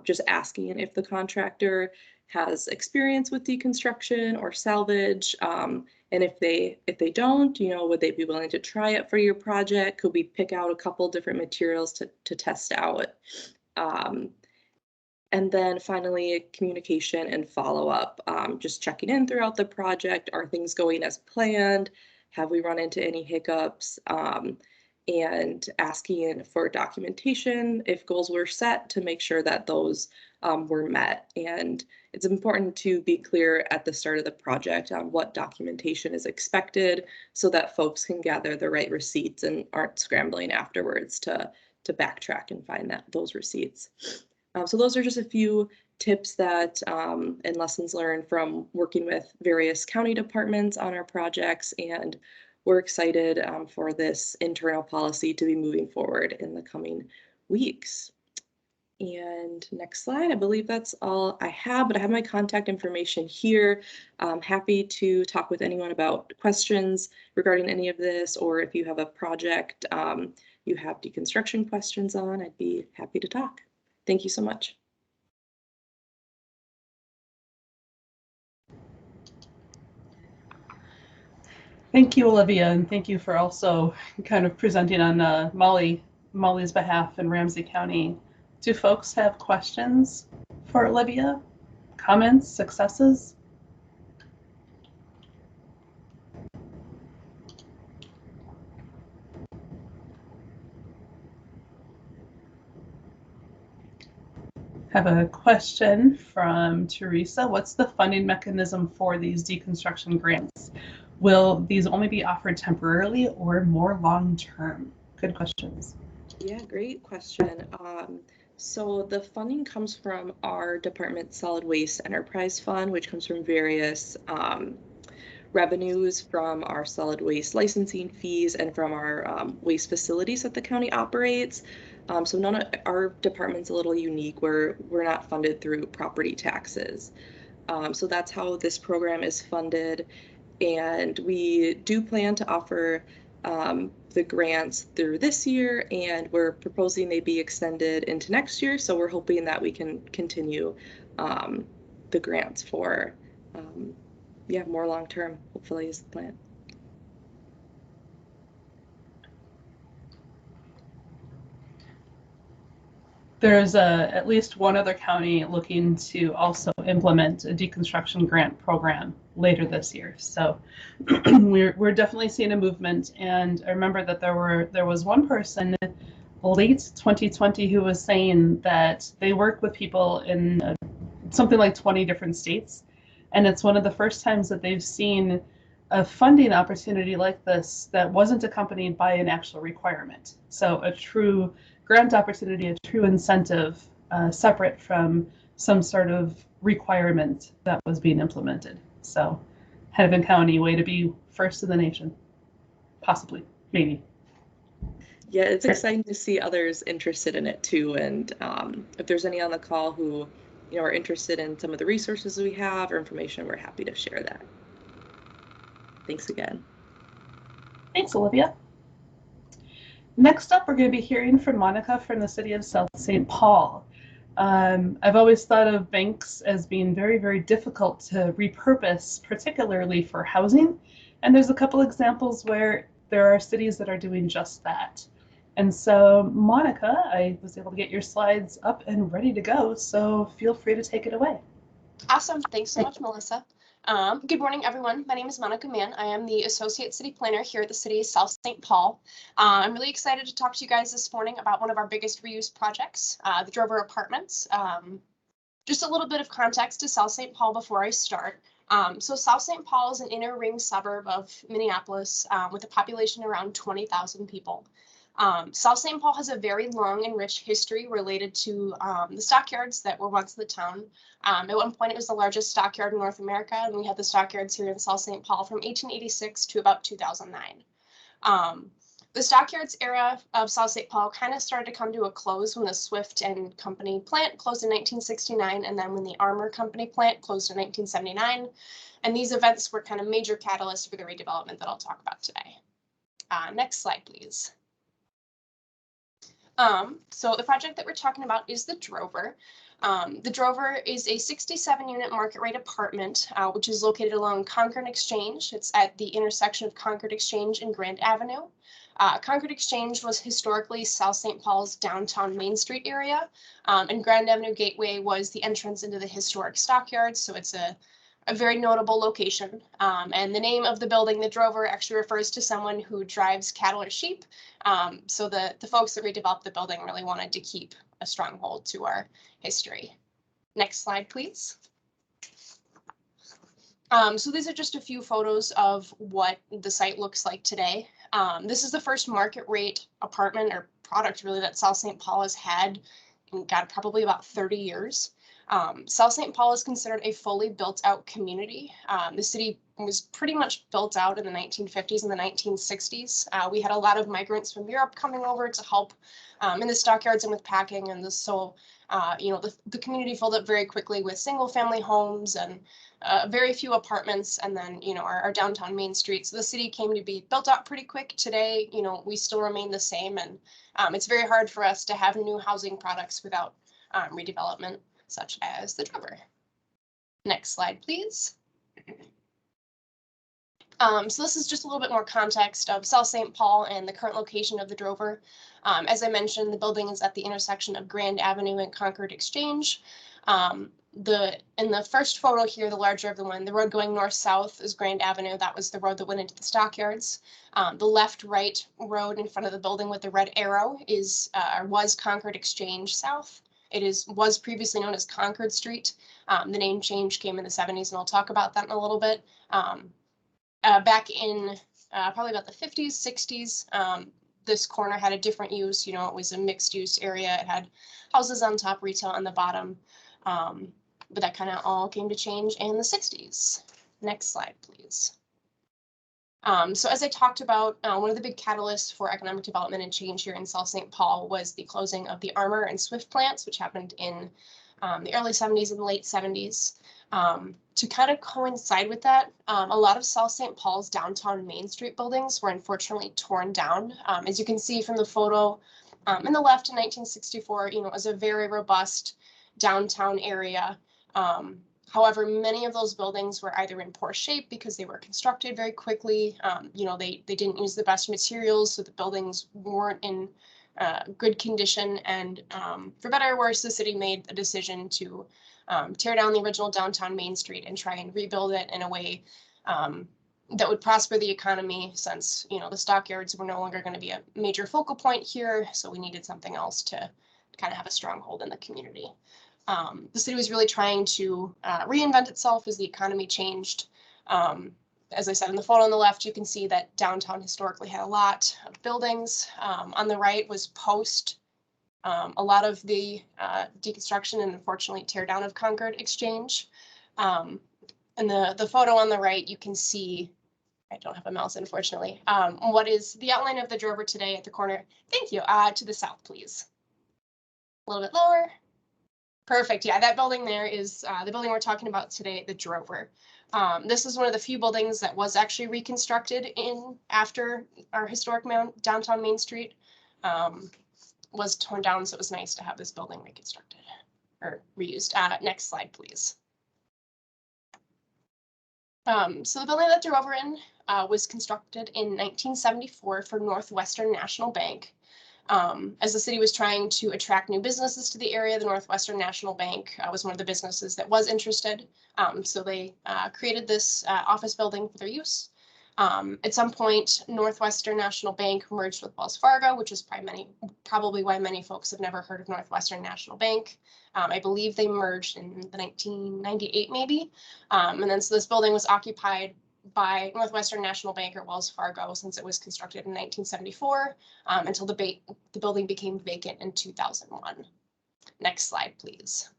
Just asking if the contractor has experience with deconstruction or salvage. And if they don't, you know, would they be willing to try it for your project? Could we pick out a couple different materials to test out? And then finally, communication and follow-up, just checking in throughout the project. Are things going as planned? Have we run into any hiccups? And asking for documentation if goals were set to make sure that those were met. And it's important to be clear at the start of the project on what documentation is expected so that folks can gather the right receipts and aren't scrambling afterwards to backtrack and find those receipts. So those are just a few tips that and lessons learned from working with various county departments on our projects, and we're excited for this internal policy to be moving forward in the coming weeks. And next slide, I believe that's all I have, but I have my contact information here. I'm happy to talk with anyone about questions regarding any of this, or if you have a project you have deconstruction questions on, I'd be happy to talk. Thank you so much. Thank you, Olivia, and thank you for also kind of presenting on Molly's behalf in Ramsey County. Do folks have questions for Olivia? Comments, successes? Have a question from Teresa. What's the funding mechanism for these deconstruction grants? Will these only be offered temporarily or more long-term? Good questions. Yeah, great question. So the funding comes from our department solid waste enterprise fund, which comes from various revenues from our solid waste licensing fees and from our waste facilities that the county operates. So none of our department's a little unique where we're not funded through property taxes. So that's how this program is funded. And we do plan to offer the grants through this year, and we're proposing they be extended into next year. So we're hoping that we can continue the grants for more long term, hopefully, is the plan. There's at least one other county looking to also implement a deconstruction grant program later this year. So we're definitely seeing a movement. And I remember that there was one person late 2020 who was saying that they work with people in something like 20 different states. And it's one of the first times that they've seen a funding opportunity like this that wasn't accompanied by an actual requirement. So a true grant opportunity, a true incentive, separate from some sort of requirement that was being implemented. So Hennepin County, way to be first in the nation, possibly, maybe. Yeah, it's exciting to see others interested in it too. And if there's any on the call who are interested in some of the resources we have or information, we're happy to share that. Thanks again. Thanks, Olivia. Next up, we're going to be hearing from Monika from the city of South St. Paul. I've always thought of banks as being very, very difficult to repurpose, particularly for housing. And there's a couple examples where there are cities that are doing just that. And so, Monika, I was able to get your slides up and ready to go, so feel free to take it away. Awesome. Thanks so much, Melissa. Good morning, everyone. My name is Monika Mann. I am the Associate City Planner here at the City of South St. Paul. I'm really excited to talk to you guys this morning about one of our biggest reuse projects, the Drover Apartments. Just a little bit of context to South St. Paul before I start. So South St. Paul is an inner ring suburb of Minneapolis with a population around 20,000 people. South St. Paul has a very long and rich history related to the stockyards that were once in the town. At one point, it was the largest stockyard in North America, and we had the stockyards here in South St. Paul from 1886 to about 2009. The stockyards era of South St. Paul kind of started to come to a close when the Swift and Company plant closed in 1969, and then when the Armour Company plant closed in 1979. And these events were kind of major catalysts for the redevelopment that I'll talk about today. Next slide, please. So the project that we're talking about is the Drover. The Drover is a 67-unit market rate apartment, which is located along Concord Exchange. It's at the intersection of Concord Exchange and Grand Avenue. Concord Exchange was historically South St. Paul's downtown Main Street area, and Grand Avenue Gateway was the entrance into the historic stockyards, so it's a very notable location. And the name of the building, the Drover, actually refers to someone who drives cattle or sheep. So the folks that redeveloped the building really wanted to keep a stronghold to our history. Next slide, please. So these are just a few photos of what the site looks like today. This is the first market rate apartment or product really that South St. Paul has had in probably about 30 years. South St. Paul is considered a fully built out community. The city was pretty much built out in the 1950s and the 1960s. We had a lot of migrants from Europe coming over to help in the stockyards and with packing, and so the community filled up very quickly with single family homes and very few apartments, and then our downtown Main Street. So the city came to be built out pretty quick. Today, we still remain the same, and it's very hard for us to have new housing products without redevelopment, such as the Drover. Next slide, please. So this is just a little bit more context of South St. Paul and the current location of the Drover. As I mentioned, the building is at the intersection of Grand Avenue and Concord Exchange. In the first photo here, the larger of the one, the road going north-south is Grand Avenue. That was the road that went into the stockyards. The left-right road in front of the building with the red arrow was Concord Exchange South. It was previously known as Concord Street. The name change came in the 70s, and I'll talk about that in a little bit. Back in probably about the 50s, 60s, this corner had a different use. It was a mixed use area. It had houses on top, retail on the bottom. But that kind of all came to change in the 60s. Next slide, please. So as I talked about, one of the big catalysts for economic development and change here in South St. Paul was the closing of the Armour and Swift plants, which happened in the early 70s and late 70s. To kind of coincide with that, a lot of South St. Paul's downtown Main Street buildings were unfortunately torn down. As you can see from the photo in the left in 1964, it was a very robust downtown area. However, many of those buildings were either in poor shape because they were constructed very quickly. They didn't use the best materials, so the buildings weren't in good condition. And for better or worse, the city made a decision to tear down the original downtown Main Street and try and rebuild it in a way that would prosper the economy, since the stockyards were no longer going to be a major focal point here. So we needed something else to kind of have a stronghold in the community. The city was really trying to reinvent itself as the economy changed. As I said, in the photo on the left, you can see that downtown historically had a lot of buildings. On the right was post a lot of the deconstruction and unfortunately tear down of Concord Exchange. And the photo on the right, you can see, I don't have a mouse, unfortunately, what is the outline of the Drover today at the corner. Thank you. To the south, please. A little bit lower. Perfect. Yeah, that building there is the building we're talking about today, the Drover. This is one of the few buildings that was actually reconstructed after our historic downtown Main Street was torn down, so it was nice to have this building reconstructed or reused. Next slide, please. So the building that Drover in was constructed in 1974 for Northwestern National Bank. As the city was trying to attract new businesses to the area, the Northwestern National Bank was one of the businesses that was interested. So they created this office building for their use. At some point, Northwestern National Bank merged with Wells Fargo, which is probably why many folks have never heard of Northwestern National Bank. I believe they merged in the 1998 maybe. And then so this building was occupied by Northwestern National Bank or Wells Fargo since it was constructed in 1974 until the building became vacant in 2001. Next slide, please.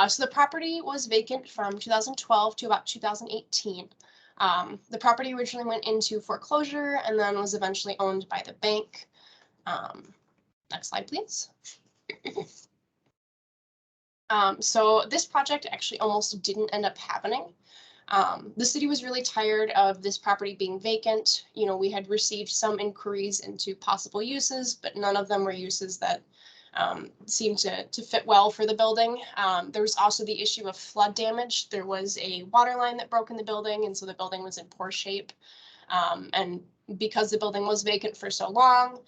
So the property was vacant from 2012 to about 2018. The property originally went into foreclosure and then was eventually owned by the bank. Next slide, please. So this project actually almost didn't end up happening. The city was really tired of this property being vacant. You know, we had received some inquiries into possible uses, but none of them were uses that seemed to fit well for the building. There was also the issue of flood damage. There was a water line that broke in the building, and so the building was in poor shape. And because the building was vacant for so long,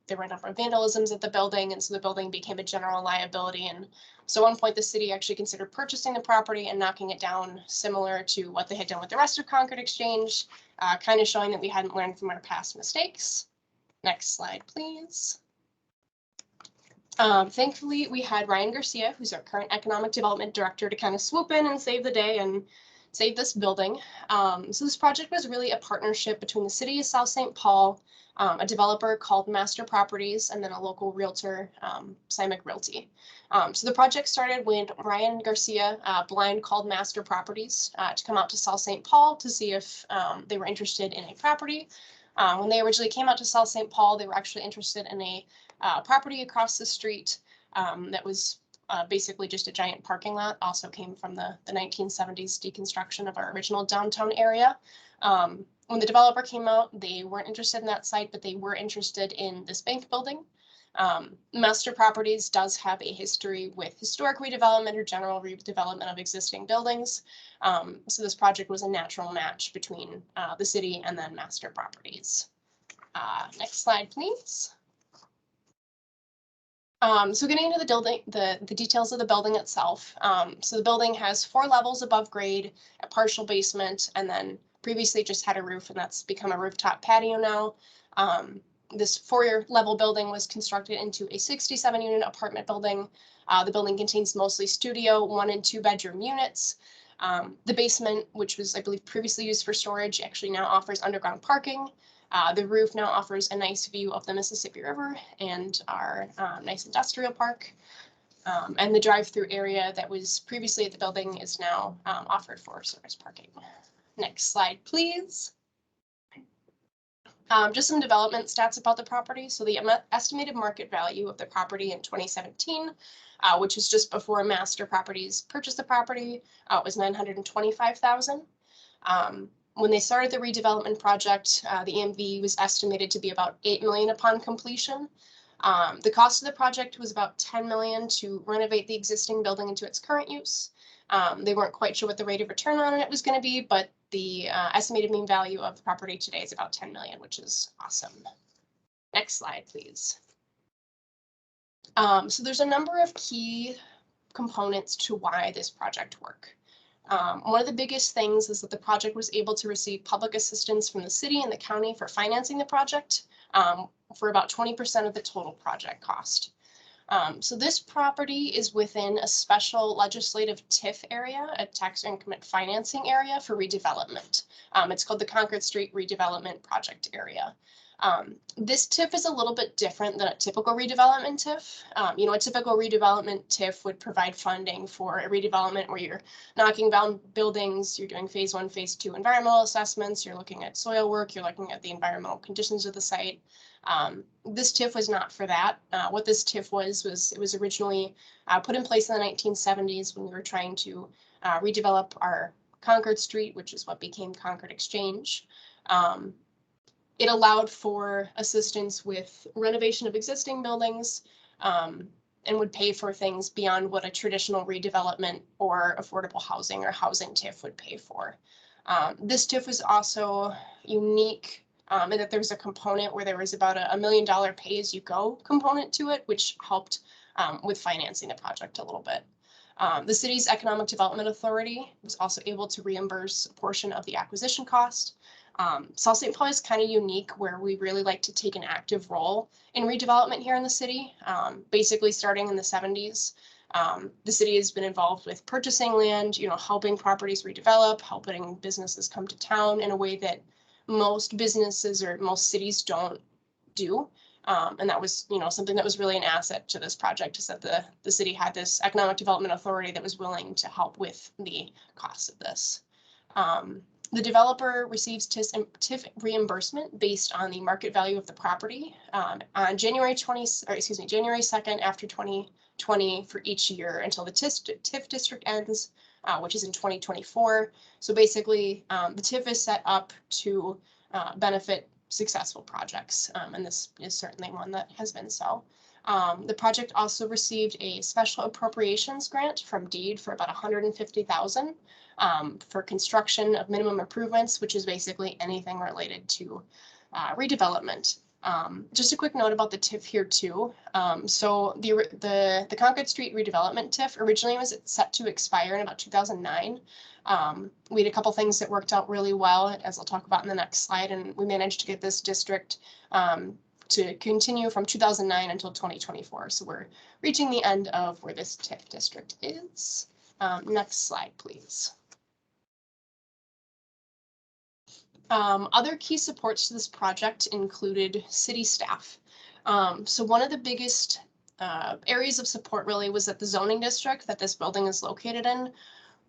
there were a number of vandalisms at the building, and so the building became a general liability. And so at one point, the city actually considered purchasing the property and knocking it down, similar to what they had done with the rest of Concord Exchange, kind of showing that we hadn't learned from our past mistakes. Next slide, please. Thankfully, we had Ryan Garcia, who's our current economic development director, to kind of swoop in and save the day and save this building. So this project was really a partnership between the city of South St. Paul, a developer called Master Properties, and then a local realtor, Cymic Realty. So the project started when Ryan Garcia blind called Master Properties to come out to South St. Paul to see if they were interested in a property. When they originally came out to South St. Paul, they were actually interested in a property across the street that was basically just a giant parking lot. Also came from the 1970s deconstruction of our original downtown area. When the developer came out, they weren't interested in that site, but they were interested in this bank building. Master Properties does have a history with historic redevelopment or general redevelopment of existing buildings. So this project was a natural match between the city and then Master Properties. Next slide, please. So getting into the details of the building itself. So the building has 4 levels above grade, a partial basement, and then previously just had a roof, and that's become a rooftop patio now. This 4-level building was constructed into a 67-unit apartment building. The building contains mostly studio, 1- and 2-bedroom units. The basement, which was, I believe, previously used for storage, actually now offers underground parking. The roof now offers a nice view of the Mississippi River and our nice industrial park. And the drive-through area that was previously at the building is now offered for service parking. Next slide, please. Just some development stats about the property. So the estimated market value of the property in 2017, which is just before Master Properties purchased the property, was $925,000. When they started the redevelopment project, the EMV was estimated to be about $8 million upon completion. The cost of the project was about $10 million to renovate the existing building into its current use. They weren't quite sure what the rate of return on it was going to be, but the estimated mean value of the property today is about $10 million, which is awesome. Next slide, please. So there's a number of key components to why this project worked. One of the biggest things is that the project was able to receive public assistance from the city and the county for financing the project for about 20% of the total project cost. So this property is within a special legislative TIF area, a tax increment financing area for redevelopment. It's called the Concord Street Redevelopment Project Area. This TIF is a little bit different than a typical redevelopment TIF. You know, a typical redevelopment TIF would provide funding for a redevelopment where you're knocking down buildings, you're doing phase 1, phase 2 environmental assessments, you're looking at soil work, you're looking at the environmental conditions of the site. This TIF was not for that. What this TIF was it was originally put in place in the 1970s when we were trying to redevelop our Concord Street, which is what became Concord Exchange. It allowed for assistance with renovation of existing buildings and would pay for things beyond what a traditional redevelopment or affordable housing or housing TIF would pay for. This TIF was also unique and that there was a component where there was about a $1 million pay-as-you-go component to it, which helped with financing the project a little bit. The city's Economic Development Authority was also able to reimburse a portion of the acquisition cost. South St. Paul is kind of unique where we really like to take an active role in redevelopment here in the city. Basically starting in the 70s, the city has been involved with purchasing land, helping properties redevelop, helping businesses come to town in a way that most businesses or most cities don't do. And that was, something that was really an asset to this project, is that the city had this economic development authority that was willing to help with the costs of this. The developer receives TIF reimbursement based on the market value of the property on January 2nd after 2020 for each year until the TIF district ends, which is in 2024. So basically, the TIF is set up to benefit successful projects, and this is certainly one that has been so. The project also received a special appropriations grant from Gage for about $150,000 for construction of minimum improvements, which is basically anything related to redevelopment. Just a quick note about the TIF here too. So the Concord Street redevelopment TIF originally was set to expire in about 2009. We had a couple things that worked out really well, as I'll talk about in the next slide, and we managed to get this district to continue from 2009 until 2024. So we're reaching the end of where this TIF district is. Next slide, please. Other key supports to this project included city staff. So one of the biggest areas of support really was that the zoning district that this building is located in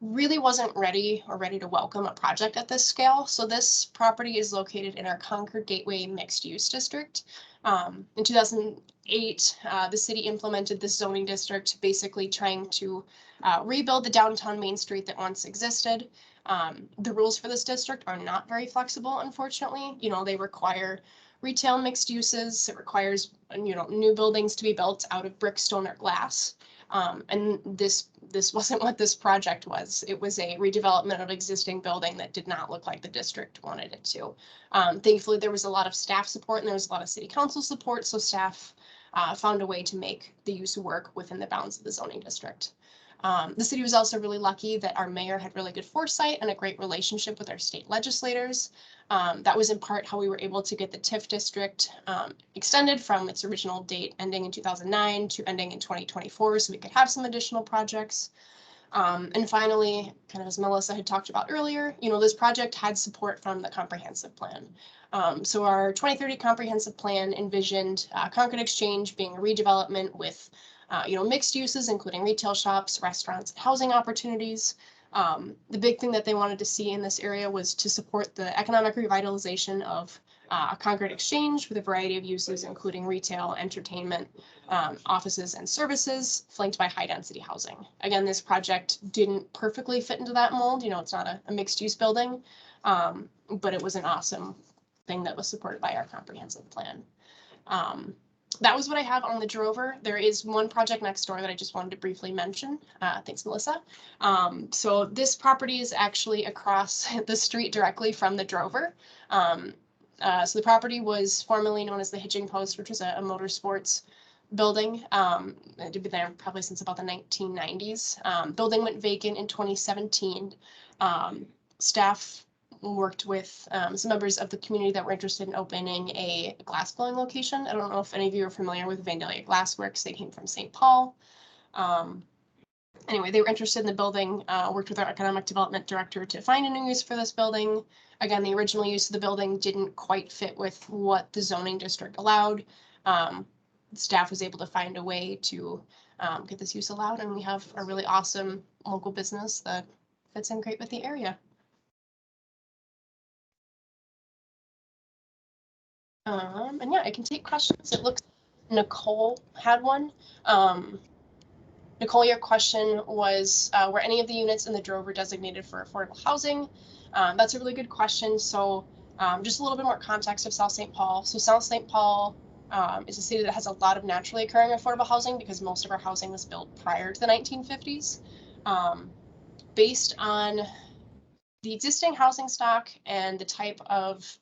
really wasn't ready to welcome a project at this scale. So this property is located in our Concord Gateway mixed use district. In 2008, the city implemented this zoning district, basically trying to rebuild the downtown Main Street that once existed. The rules for this district are not very flexible, unfortunately. They require retail mixed uses. It requires, new buildings to be built out of brick, stone, or glass. And this wasn't what this project was. It was a redevelopment of existing building that did not look like the district wanted it to. Thankfully, there was a lot of staff support and there was a lot of city council support, so staff found a way to make the use work within the bounds of the zoning district. The city was also really lucky that our mayor had really good foresight and a great relationship with our state legislators. That was in part how we were able to get the TIF district extended from its original date ending in 2009 to ending in 2024, so we could have some additional projects. And finally, kind of as Melissa had talked about earlier, this project had support from the comprehensive plan. So our 2030 comprehensive plan envisioned Concord Exchange being a redevelopment with mixed uses, including retail shops, restaurants, housing opportunities. The big thing that they wanted to see in this area was to support the economic revitalization of Concord Exchange with a variety of uses, including retail, entertainment, offices, and services, flanked by high-density housing. Again, this project didn't perfectly fit into that mold. It's not a mixed-use building, but it was an awesome thing that was supported by our comprehensive plan. That was what I have on the Drover. There is one project next door that I just wanted to briefly mention. Thanks, Melissa. So this property is actually across the street directly from the Drover. So the property was formerly known as the Hitching Post, which was a motorsports building. It had been there probably since about the 1990s. Building went vacant in 2017. Staff worked with some members of the community that were interested in opening a glass blowing location. I don't know if any of you are familiar with Vandalia Glassworks. They came from St. Paul. Anyway, they were interested in the building, worked with our economic development director to find a new use for this building. Again, the original use of the building didn't quite fit with what the zoning district allowed. Staff was able to find a way to get this use allowed, and we have a really awesome local business that fits in great with the area. And yeah, I can take questions. It looks Nicole had one. Nicole, your question was, were any of the units in the Drover designated for affordable housing? That's a really good question. So just a little bit more context of South St. Paul. So South St. Paul is a city that has a lot of naturally occurring affordable housing because most of our housing was built prior to the 1950s. Based on the existing housing stock and the type of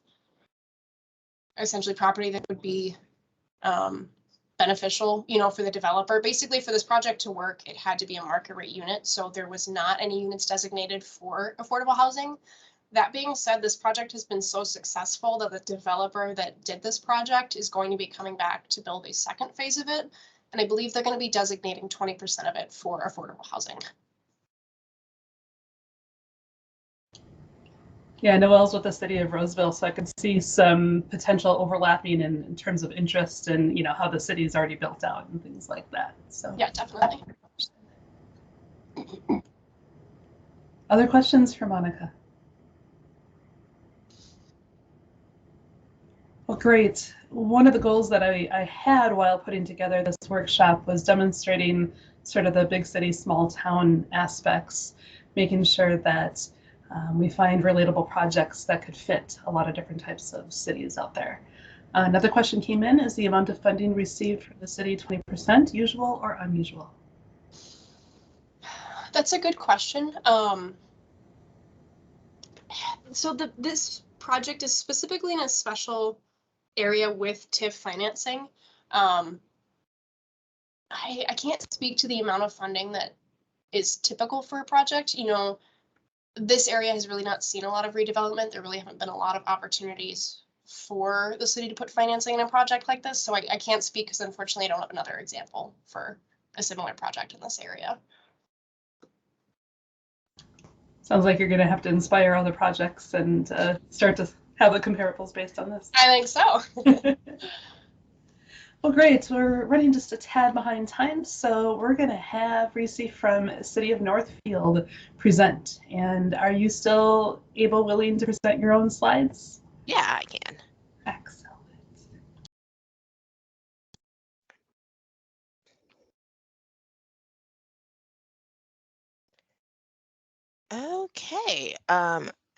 essentially property that would be beneficial, you know, for the developer. Basically, for this project to work, it had to be a market rate unit. So there was not any units designated for affordable housing. That being said, this project has been so successful that the developer that did this project is going to be coming back to build a second phase of it. And I believe they're going to be designating 20% of it for affordable housing. Yeah, Noel's with the city of Roseville, so I could see some potential overlapping in terms of interest and, you know, how the city's already built out and things like that. So yeah, definitely. Other questions for Monika? Well, great. One of the goals that I had while putting together this workshop was demonstrating sort of the big city, small town aspects, making sure that we find relatable projects that could fit a lot of different types of cities out there. Another question came in: is the amount of funding received from the city 20% usual or unusual? That's a good question. So this project is specifically in a special area with TIF financing. I can't speak to the amount of funding that is typical for a project. You know, this area has really not seen a lot of redevelopment. There really haven't been a lot of opportunities for the city to put financing in a project like this. So I can't speak because unfortunately I don't have another example for a similar project in this area. Sounds like you're going to have to inspire other projects and start to have the comparables based on this. I think so. Well, great. We're running just a tad behind time, so we're going to have Reese from City of Northfield present. And are you still willing to present your own slides? Yeah, I can. Excellent. Okay.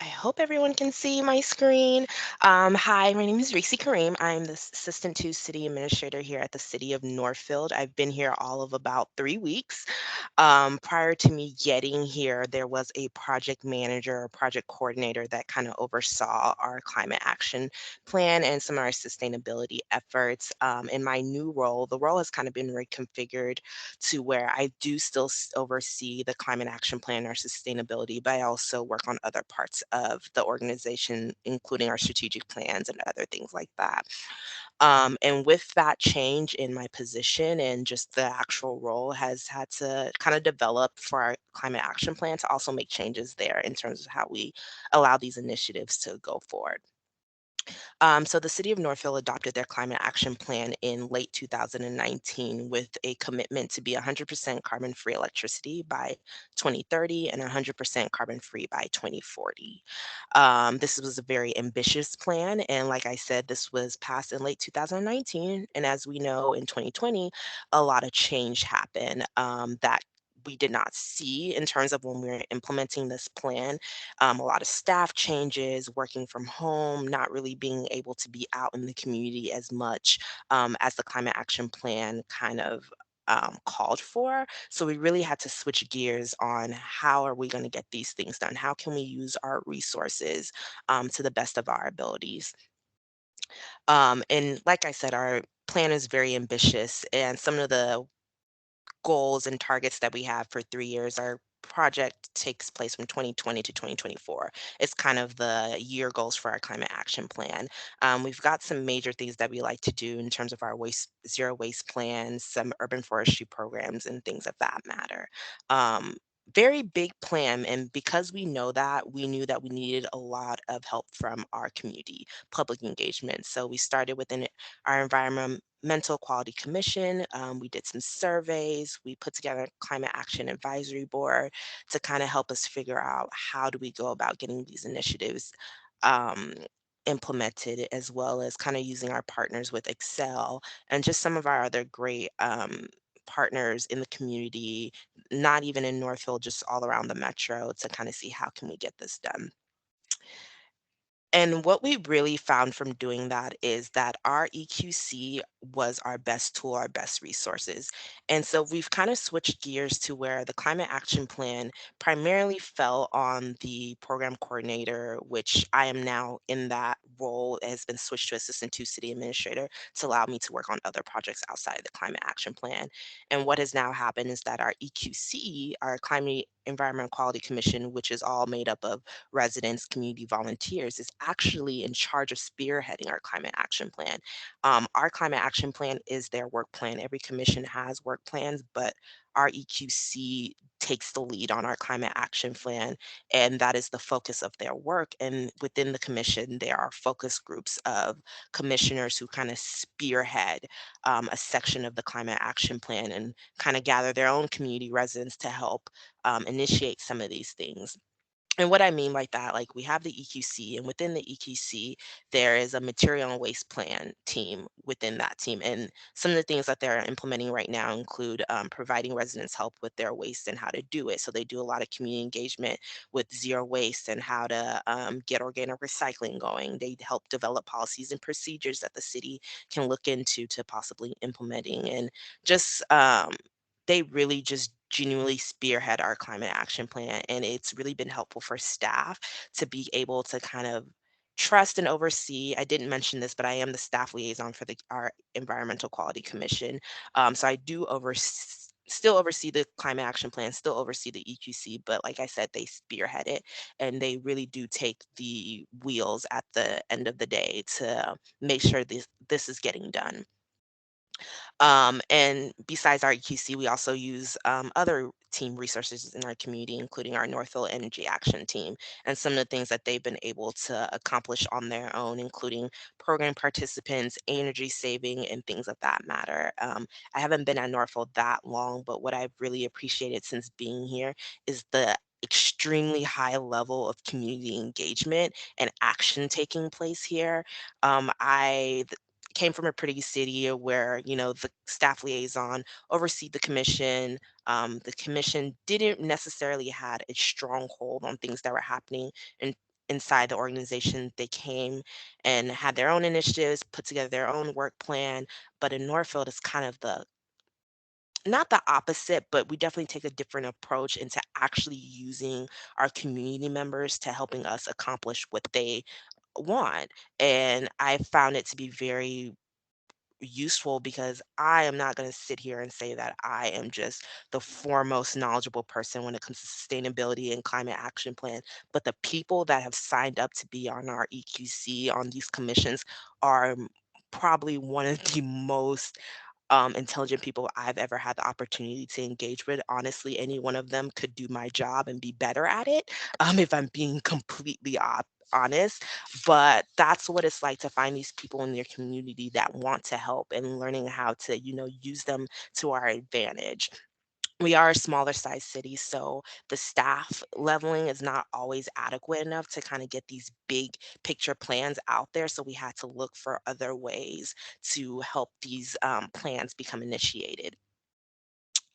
I hope everyone can see my screen. Hi, my name is Reese Kareem. I'm the Assistant to City Administrator here at the City of Northfield. I've been here all of about 3 weeks. Prior to me getting here, there was a project manager or project coordinator that kind of oversaw our climate action plan and some of our sustainability efforts. In my new role, the role has kind of been reconfigured to where I do still oversee the climate action plan or sustainability, but I also work on other parts of the organization, including our strategic plans and other things like that. And with that change in my position and just the actual role has had to kind of develop for our climate action plan to also make changes there in terms of how we allow these initiatives to go forward. So the city of Northfield adopted their climate action plan in late 2019 with a commitment to be 100% carbon-free electricity by 2030 and 100% carbon-free by 2040. This was a very ambitious plan, and like I said, this was passed in late 2019. And as we know, in 2020, a lot of change happened that we did not see in terms of when we were implementing this plan. A lot of staff changes, working from home, not really being able to be out in the community as much as the climate action plan kind of called for. So we really had to switch gears on how are we going to get these things done? How can we use our resources to the best of our abilities? And like I said, our plan is very ambitious, and some of the goals and targets that we have for 3 years. Our project takes place from 2020 to 2024. It's kind of the year goals for our climate action plan. We've got some major things that we like to do in terms of our zero waste plans, some urban forestry programs, and things of that matter. Very big plan, and because we know that, we knew that we needed a lot of help from our community, public engagement. So we started within our Environmental Quality Commission. We did some surveys. We put together a Climate Action Advisory Board to kind of help us figure out how do we go about getting these initiatives um, implemented, as well as kind of using our partners with Excel and just some of our other great partners in the community, not even in Northfield, just all around the metro to kind of see how can we get this done. And what we really found from doing that is that our EQC was our best tool, our best resources. And so we've kind of switched gears to where the climate action plan primarily fell on the program coordinator, which I am now in that role has been switched to assistant to city administrator to allow me to work on other projects outside of the climate action plan. And what has now happened is that our EQC, our Climate Environment Quality Commission, which is all made up of residents, community volunteers, is actually in charge of spearheading our climate action plan. Our climate action plan is their work plan. Every commission has work plans, but our EQC takes the lead on our climate action plan, and that is the focus of their work. And within the commission, there are focus groups of commissioners who kind of spearhead a section of the climate action plan and kind of gather their own community residents to help initiate some of these things. And what I mean by that, like we have the EQC, and within the EQC, there is a material and waste plan team within that team. And some of the things that they're implementing right now include providing residents help with their waste and how to do it. So they do a lot of community engagement with zero waste and how to get organic recycling going. They help develop policies and procedures that the city can look into to possibly implementing. And just they really just genuinely spearhead our climate action plan. And it's really been helpful for staff to be able to kind of trust and oversee. I didn't mention this, but I am the staff liaison for our Environmental Quality Commission. So I do still oversee the climate action plan, still oversee the EQC, but like I said, they spearhead it and they really do take the wheels at the end of the day to make sure this is getting done. And besides our EQC, we also use other team resources in our community, including our Northfield Energy Action Team, and some of the things that they've been able to accomplish on their own, including program participants, energy saving, and things of that matter. I haven't been at Northfield that long, but what I've really appreciated since being here is the extremely high level of community engagement and action taking place here. I came from a pretty city where, you know, the staff liaison overseed the commission. The commission didn't necessarily had a stronghold on things that were happening inside the organization. They came and had their own initiatives, put together their own work plan. But in Northfield, it's kind of the not the opposite, but we definitely take a different approach into actually using our community members to helping us accomplish what they want. And I found it to be very useful because I am not going to sit here and say that I am just the foremost knowledgeable person when it comes to sustainability and climate action plan. But the people that have signed up to be on our EQC on these commissions are probably one of the most intelligent people I've ever had the opportunity to engage with. Honestly, any one of them could do my job and be better at it, if I'm being completely honest. But that's what it's like to find these people in your community that want to help and learning how to, you know, use them to our advantage. We are a smaller size city, so the staff leveling is not always adequate enough to kind of get these big picture plans out there. So we had to look for other ways to help these plans become initiated.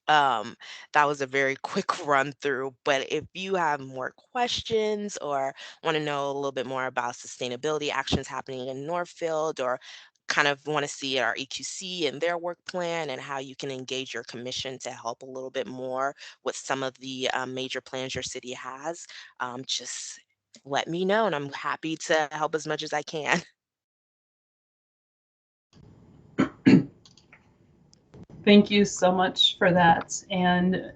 Um, that was a very quick run through, but if you have more questions or want to know a little bit more about sustainability actions happening in Northfield or kind of want to see our EQC and their work plan and how you can engage your commission to help a little bit more with some of the major plans your city has, just let me know and I'm happy to help as much as I can. Thank you so much for that. And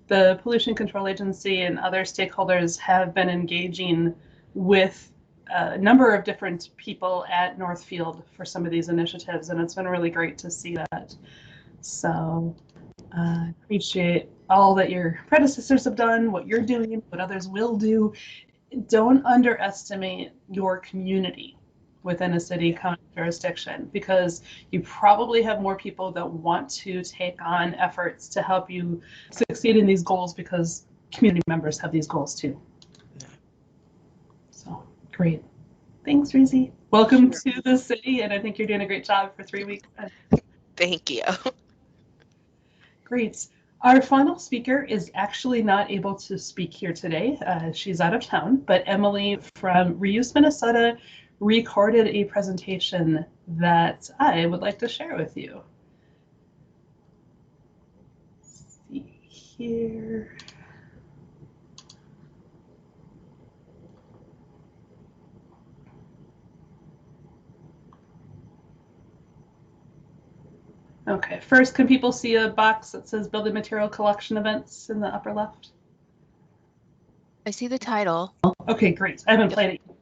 the Pollution Control Agency and other stakeholders have been engaging with a number of different people at Northfield for some of these initiatives, and it's been really great to see that. So appreciate all that your predecessors have done, what you're doing, what others will do. Don't underestimate your community within a city county jurisdiction, because you probably have more people that want to take on efforts to help you succeed in these goals because community members have these goals too. So great. Thanks, Reezy. Welcome to the city, and I think you're doing a great job for 3 weeks. Thank you. Great. Our final speaker is actually not able to speak here today. She's out of town, but Emily from Reuse Minnesota recorded a presentation that I would like to share with you. Let's see here. Okay, first, can people see a box that says building material collection events in the upper left? I see the title. Okay, great. I haven't played it yet.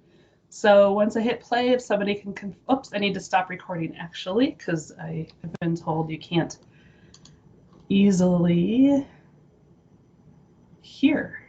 So once I hit play, if somebody can, oops, I need to stop recording actually, because I have been told you can't easily hear.